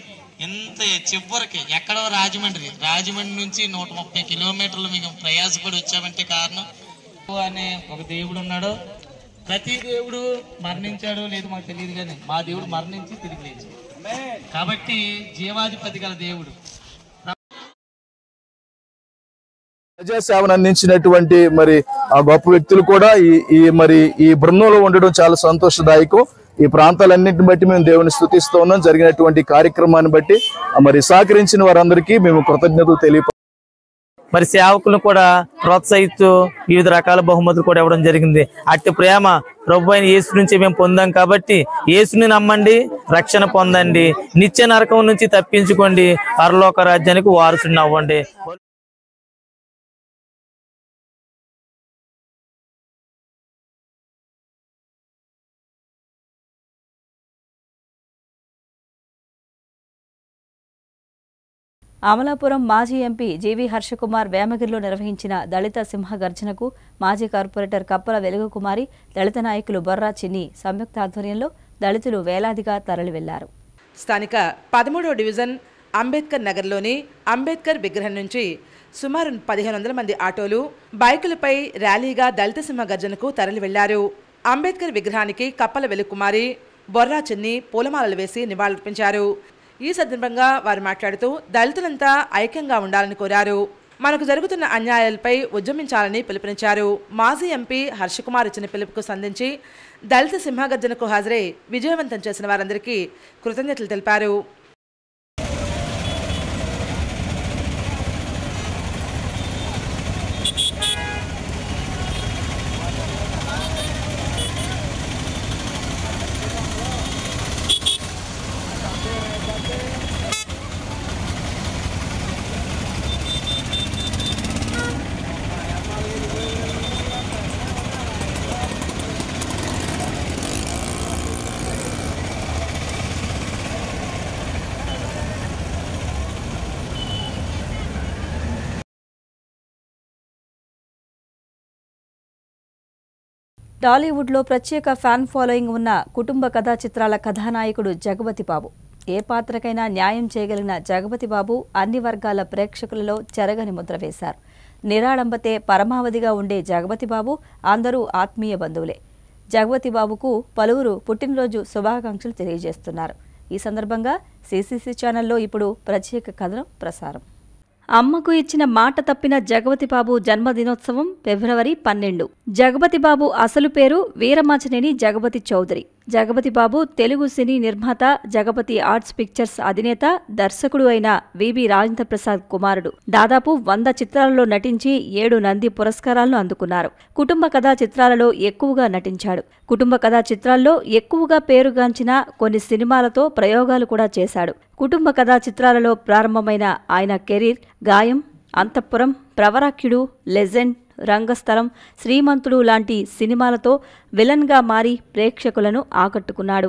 [SPEAKER 17] ఇంత చివరికి ఎక్కడో రాజమండ్రి నుంచి 130 కిలోమీటర్లు మీకు ప్రయాసపడి వచ్చామంటే కారణం అనే ఒక దేవుడు ఉన్నాడు. ప్రతి దేవుడు మరణించాడు లేదు మాకు తెలియదు, కానీ మా దేవుడు మరణించి తిరిగి లేచాడు. కాబట్టి జీవాధిపతి గల దేవుడు.
[SPEAKER 18] ప్రజాసేవను అందించినటువంటి మరి ఆ గొప్ప వ్యక్తులు కూడా ఈ బృందంలో ఉండడం చాలా సంతోషదాయకం. ఈ ప్రాంతాలన్నింటిని బట్టి మేము దేవుని స్తుతిస్తూ ఉన్నాం. జరిగినటువంటి కార్యక్రమాన్ని బట్టి మరి సహకరించిన వారందరికీ మేము కృతజ్ఞతలు తెలియప
[SPEAKER 19] మరి సేవకులను కూడా ప్రోత్సహిస్తూ వివిధ రకాల బహుమతులు కూడా ఇవ్వడం జరిగింది. అట్టి ప్రేమ ప్రభు అయిన యేసు నుంచి మేము పొందాం కాబట్టి యేసుని నమ్మండి, రక్షణ పొందండి, నిత్య నరకం నుంచి తప్పించుకోండి, పరలోక రాజ్యానికి వారసుని అవ్వండి.
[SPEAKER 1] అమలాపురం మాజీ ఎంపీ జీవి హర్షకుమార్ వేమగిరిలో నిర్వహించిన దళిత సింహ గర్జనకు మాజీ కార్పొరేటర్ కప్పల వెలుగుకుమారి, దళిత నాయకులు బొర్రా చిన్ని సంయుక్త ఆధ్వర్యంలో దళితులు వేలాదిగా తరలి వెళ్లారు.
[SPEAKER 2] స్థానిక 13వ డివిజన్ అంబేద్కర్ నగర్లోని అంబేద్కర్ విగ్రహం నుంచి సుమారు 1500 మంది ఆటోలు, బైకులపై ర్యాలీగా దళిత సింహ గర్జనకు తరలి వెళ్లారు. అంబేద్కర్ విగ్రహానికి కప్పల వెలుగుకుమారి, బొర్రా చిన్ని పూలమాలలు వేసి నివాళులర్పించారు. ఈ సందర్భంగా వారు మాట్లాడుతూ దళితులంతా ఐక్యంగా ఉండాలని కోరారు. మనకు జరుగుతున్న అన్యాయాలపై ఉద్యమించాలని పిలుపునిచ్చారు. మాజీ ఎంపీ హర్షకుమార్ ఇచ్చిన పిలుపుకు స్పందించి దళిత సింహగర్జనకు హాజరై విజయవంతం చేసిన వారందరికీ కృతజ్ఞతలు తెలిపారు.
[SPEAKER 1] టాలీవుడ్లో ప్రత్యేక ఫ్యాన్ ఫాలోయింగ్ ఉన్న కుటుంబ కథా చిత్రాల కథానాయకుడు జగపతి బాబు. ఏ పాత్రకైనా న్యాయం చేయగలిగిన జగపతి బాబు అన్ని వర్గాల ప్రేక్షకులలో చెరగని ముద్ర వేశారు. నిరాడంబతే పరమావధిగా ఉండే జగపతి బాబు అందరూ ఆత్మీయ బంధువులే. జగపతి బాబుకు పలువురు పుట్టినరోజు శుభాకాంక్షలు తెలియజేస్తున్నారు. ఈ సందర్భంగా సిసిసి ఛానల్లో ఇప్పుడు ప్రత్యేక కథనం ప్రసారం. అమ్మకు ఇచ్చిన మాట తప్పిన జగపతి బాబు జన్మదినోత్సవం ఫిబ్రవరి 12. జగపతి బాబు అసలు పేరు వీరమాచనేని జగపతి చౌదరి. జగపతి బాబు తెలుగు సినీ నిర్మాత, జగపతి ఆర్ట్స్ పిక్చర్స్ అధినేత, దర్శకుడు అయిన విబి రాజేంద్ర ప్రసాద్ కుమారుడు. దాదాపు 100 చిత్రాలలో నటించి 7 నంది పురస్కారాలను అందుకున్నారు. కుటుంబ కథా చిత్రాలలో ఎక్కువగా నటించాడు. కుటుంబ కథా చిత్రాల్లో ఎక్కువగా పేరుగాంచిన కొన్ని సినిమాలతో ప్రయోగాలు కూడా చేశాడు. కుటుంబ కథా చిత్రాలలో ప్రారంభమైన ఆయన కెరీర్ గాయం, అంతఃపురం, ప్రవరాఖ్యుడు, లెజెండ్, రంగస్థలం, శ్రీమంతుడు లాంటి సినిమాలతో విలన్గా మారి ప్రేక్షకులను ఆకట్టుకున్నాడు.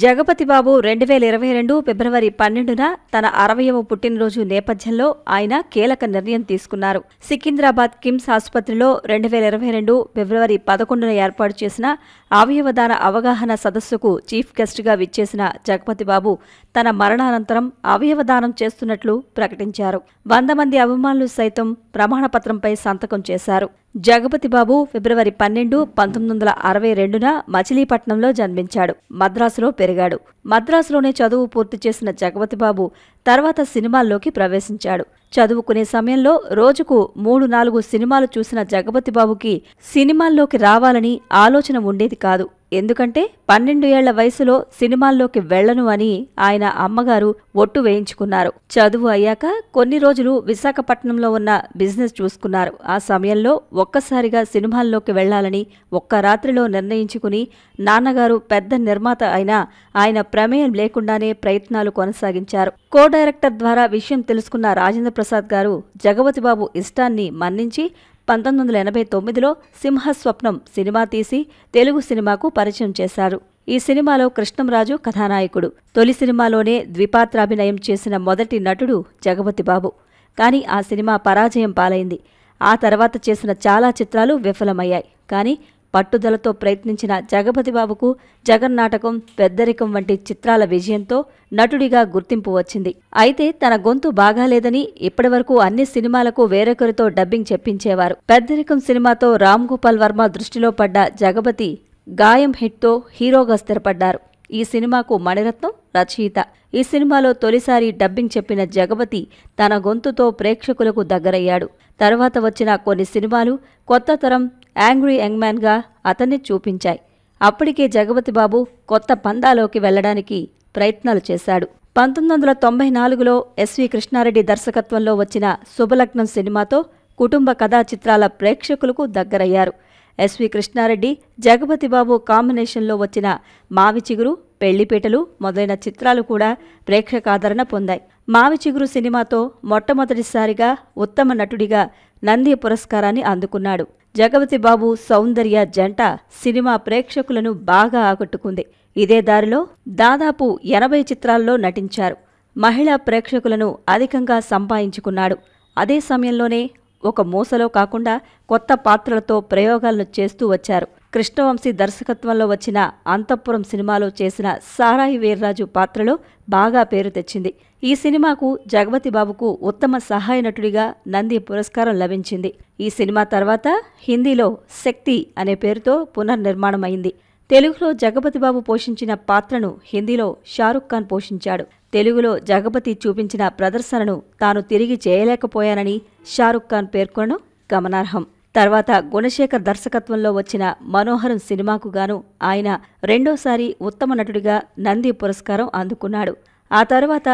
[SPEAKER 1] జగపతి బాబు 2022 ఫిబ్రవరి 12న తన 60వ పుట్టినరోజు నేపథ్యంలో ఆయన కీలక నిర్ణయం తీసుకున్నారు. సికింద్రాబాద్ కిమ్స్ ఆసుపత్రిలో 2022 ఫిబ్రవరి 11న ఏర్పాటు చేసిన అవయవదాన అవగాహన సదస్సుకు చీఫ్ గెస్ట్గా విచ్చేసిన జగపతి బాబు తన మరణానంతరం అవయవదానం చేస్తున్నట్లు ప్రకటించారు. 100 మంది అభిమానులు సైతం ప్రమాణపత్రంపై సంతకం చేశారు. జగపతి బాబు ఫిబ్రవరి 12, 1962న మచిలీపట్నంలో జన్మించాడు. మద్రాసులో పెరిగాడు. మద్రాసులోనే చదువు పూర్తి చేసిన జగపతి బాబు తర్వాత సినిమాల్లోకి ప్రవేశించాడు. చదువుకునే సమయంలో రోజుకు 3-4 సినిమాలు చూసిన జగపతి బాబుకి సినిమాల్లోకి రావాలని ఆలోచన ఉండేది కాదు. ఎందుకంటే 12 ఏళ్ల వయసులో సినిమాల్లోకి వెళ్లను అని ఆయన అమ్మగారు ఒట్టు వేయించుకున్నారు. చదువు అయ్యాక కొన్ని రోజులు విశాఖపట్నంలో ఉన్న బిజినెస్ చూసుకున్నారు. ఆ సమయంలో ఒక్కసారిగా సినిమాల్లోకి వెళ్లాలని ఒక్క రాత్రిలో నిర్ణయించుకుని నాన్నగారు పెద్ద నిర్మాత అయినా ఆయన ప్రమేయం లేకుండానే ప్రయత్నాలు కొనసాగించారు. కో డైరెక్టర్ ద్వారా విషయం తెలుసుకున్న రాజేంద్ర ప్రసాద్ గారు జగపతి బాబు ఇష్టాన్ని మన్నించి 1989లో సింహస్వప్నం సినిమా తీసి తెలుగు సినిమాకు పరిచయం చేశారు. ఈ సినిమాలో కృష్ణంరాజు కథానాయకుడు. తొలి సినిమాలోనే ద్విపాత్రాభినయం చేసిన మొదటి నటుడు జగపతి బాబు. కానీ ఆ సినిమా పరాజయం పాలైంది. ఆ తర్వాత చేసిన చాలా చిత్రాలు విఫలమయ్యాయి. కానీ పట్టుదలతో ప్రయత్నించిన జగపతి బాబుకు జగన్నాటకం, పెద్దరికం వంటి చిత్రాల విజయంతో నటుడిగా గుర్తింపు వచ్చింది. అయితే తన గొంతు బాగాలేదని ఇప్పటివరకు అన్ని సినిమాలకు వేరొకరితో డబ్బింగ్ చెప్పించేవారు. పెద్దరికం సినిమాతో రామ్ గోపాల్ వర్మ దృష్టిలో పడ్డ జగపతి గాయం హిట్తో హీరోగా స్థిరపడ్డారు. ఈ సినిమాకు మణిరత్నం రచయిత. ఈ సినిమాలో తొలిసారి డబ్బింగ్ చెప్పిన జగపతి తన గొంతుతో ప్రేక్షకులకు దగ్గరయ్యాడు. తర్వాత వచ్చిన కొన్ని సినిమాలు కొత్త తరం యాంగ్రీ యంగ్ మ్యాన్గా అతన్ని చూపించాయి. అప్పటికే జగపతి బాబు కొత్త పందాలోకి వెళ్లడానికి ప్రయత్నాలు చేశాడు. 1994లో ఎస్వి కృష్ణారెడ్డి దర్శకత్వంలో వచ్చిన శుభలగ్నం సినిమాతో కుటుంబ కథా చిత్రాల ప్రేక్షకులకు దగ్గరయ్యారు. ఎస్వి కృష్ణారెడ్డి, జగపతి బాబు కాంబినేషన్లో వచ్చిన మావి చిగురు, పెళ్లిపీటలు మొదలైన చిత్రాలు కూడా ప్రేక్షకాదరణ పొందాయి. మావి చిగురు సినిమాతో మొట్టమొదటిసారిగా ఉత్తమ నటుడిగా నంది పురస్కారాన్ని అందుకున్నాడు. జగపతి బాబు, సౌందర్య జంట సినిమా ప్రేక్షకులను బాగా ఆకట్టుకుంది. ఇదే దారిలో దాదాపు 80 చిత్రాల్లో నటించారు. మహిళా ప్రేక్షకులను అధికంగా సంపాదించుకున్నాడు. అదే సమయంలోనే ఒక మూసలో కాకుండా కొత్త పాత్రలతో ప్రయోగాలను చేస్తూ వచ్చారు. కృష్ణవంశీ దర్శకత్వంలో వచ్చిన అంతఃపురం సినిమాలో చేసిన సారాయి వీర్రాజు పాత్రలో బాగా పేరు తెచ్చింది. ఈ సినిమాకు జగపతి బాబుకు ఉత్తమ సహాయ నటుడిగా నంది పురస్కారం లభించింది. ఈ సినిమా తర్వాత హిందీలో శక్తి అనే పేరుతో పునర్నిర్మాణమైంది. తెలుగులో జగపతి బాబు పోషించిన పాత్రను హిందీలో షారుఖ్ ఖాన్ పోషించాడు. తెలుగులో జగపతి చూపించిన ప్రదర్శనను తాను తిరిగి చేయలేకపోయానని షారుఖ్ ఖాన్ పేర్కొనడం గమనార్హం. తర్వాత గుణశేఖర్ దర్శకత్వంలో వచ్చిన మనోహరం సినిమాకు గాను ఆయన రెండోసారి ఉత్తమ నటుడిగా నంది పురస్కారం అందుకున్నాడు. ఆ తర్వాత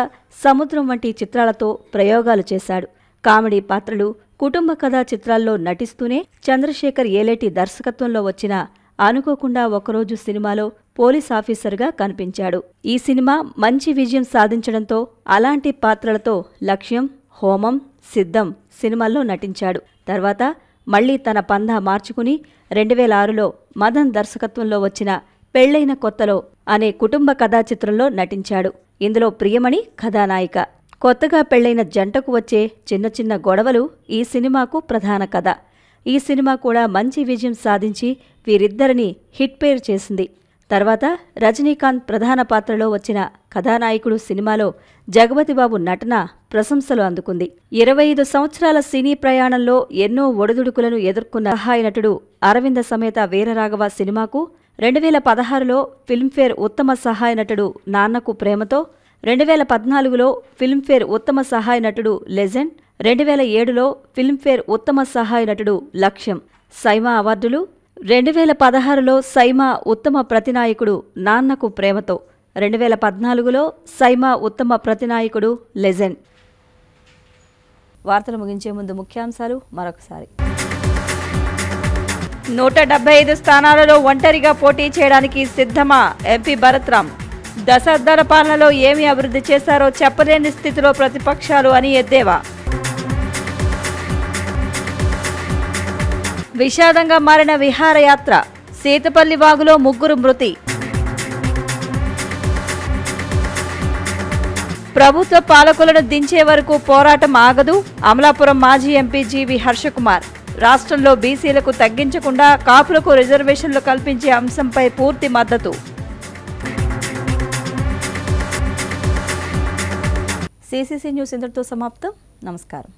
[SPEAKER 1] సముద్రం వంటి చిత్రాలతో ప్రయోగాలు చేశాడు. కామెడీ పాత్రలు, కుటుంబ కథా చిత్రాల్లో నటిస్తూనే చంద్రశేఖర్ ఏలేటి దర్శకత్వంలో వచ్చిన అనుకోకుండా ఒకరోజు సినిమాలో పోలీస్ ఆఫీసర్గా కనిపించాడు. ఈ సినిమా మంచి విజయం సాధించడంతో అలాంటి పాత్రలతో లక్ష్యం, హోమం, సిద్ధం సినిమాల్లో నటించాడు. తర్వాత మళ్లీ తన పందా మార్చుకుని 2006లో మదన్ దర్శకత్వంలో వచ్చిన పెళ్లైన కొత్తలో అనే కుటుంబ కథా చిత్రంలో నటించాడు. ఇందులో ప్రియమణి కథానాయిక. కొత్తగా పెళ్లైన జంటకు వచ్చే చిన్న చిన్న గొడవలు ఈ సినిమాకు ప్రధాన కథ. ఈ సినిమా కూడా మంచి విజయం సాధించి వీరిద్దరిని హిట్ పేర్ చేసింది. తర్వాత రజనీకాంత్ ప్రధాన పాత్రలో వచ్చిన కథానాయకుడు సినిమాలో జగపతి బాబు నటన ప్రశంసలు అందుకుంది. 25 సంవత్సరాల సినీ ప్రయాణంలో ఎన్నో ఒడిదుడుకులను ఎదుర్కొన్న సహాయ నటుడు అరవింద సమేత వీరరాఘవ సినిమాకు 2016లో ఫిల్మ్ఫేర్ ఉత్తమ సహాయ నటుడు నాన్నకు ప్రేమతో, 2014లో ఫిల్మ్ఫేర్ ఉత్తమ సహాయ నటుడు లెజెండ్, 2007లో ఫిల్మ్ఫేర్ ఉత్తమ సహాయ నటుడు లక్ష్యం. సైమా అవార్డులు 2016లో సైమా ఉత్తమ ప్రతినాయకుడు నాన్నకు ప్రేమతో, 2014లో సైమా ఉత్తమ ప్రతినాయకుడు లెజెండ్. వార్తలు ముగించే ముందు ముఖ్యాంశాలు మరొకసారి. 175 స్థానాలలో ఒంటరిగా పోటీ చేయడానికి సిద్ధమా ఎంపీ భరత్రామ్? దశాబ్దాల పాలనలో ఏమి అభివృద్ధి చేశారో చెప్పలేని స్థితిలో ప్రతిపక్షాలు అని ఎద్దేవా. విషాదంగా మారిన విహారయాత్ర. సీతపల్లి వాగులో 3 మృతి. ప్రభుత్వ పాలకులను దించే వరకు పోరాటం ఆగదు. అమలాపురం మాజీ ఎంపీ జీవి హర్షకుమార్. రాష్ట్రంలో బీసీలకు తగ్గించకుండా కాపులకు రిజర్వేషన్లు కల్పించే అంశంపై పూర్తి మద్దతు. CCC న్యూస్ ఇంతటితో సమాప్తం. నమస్కారం.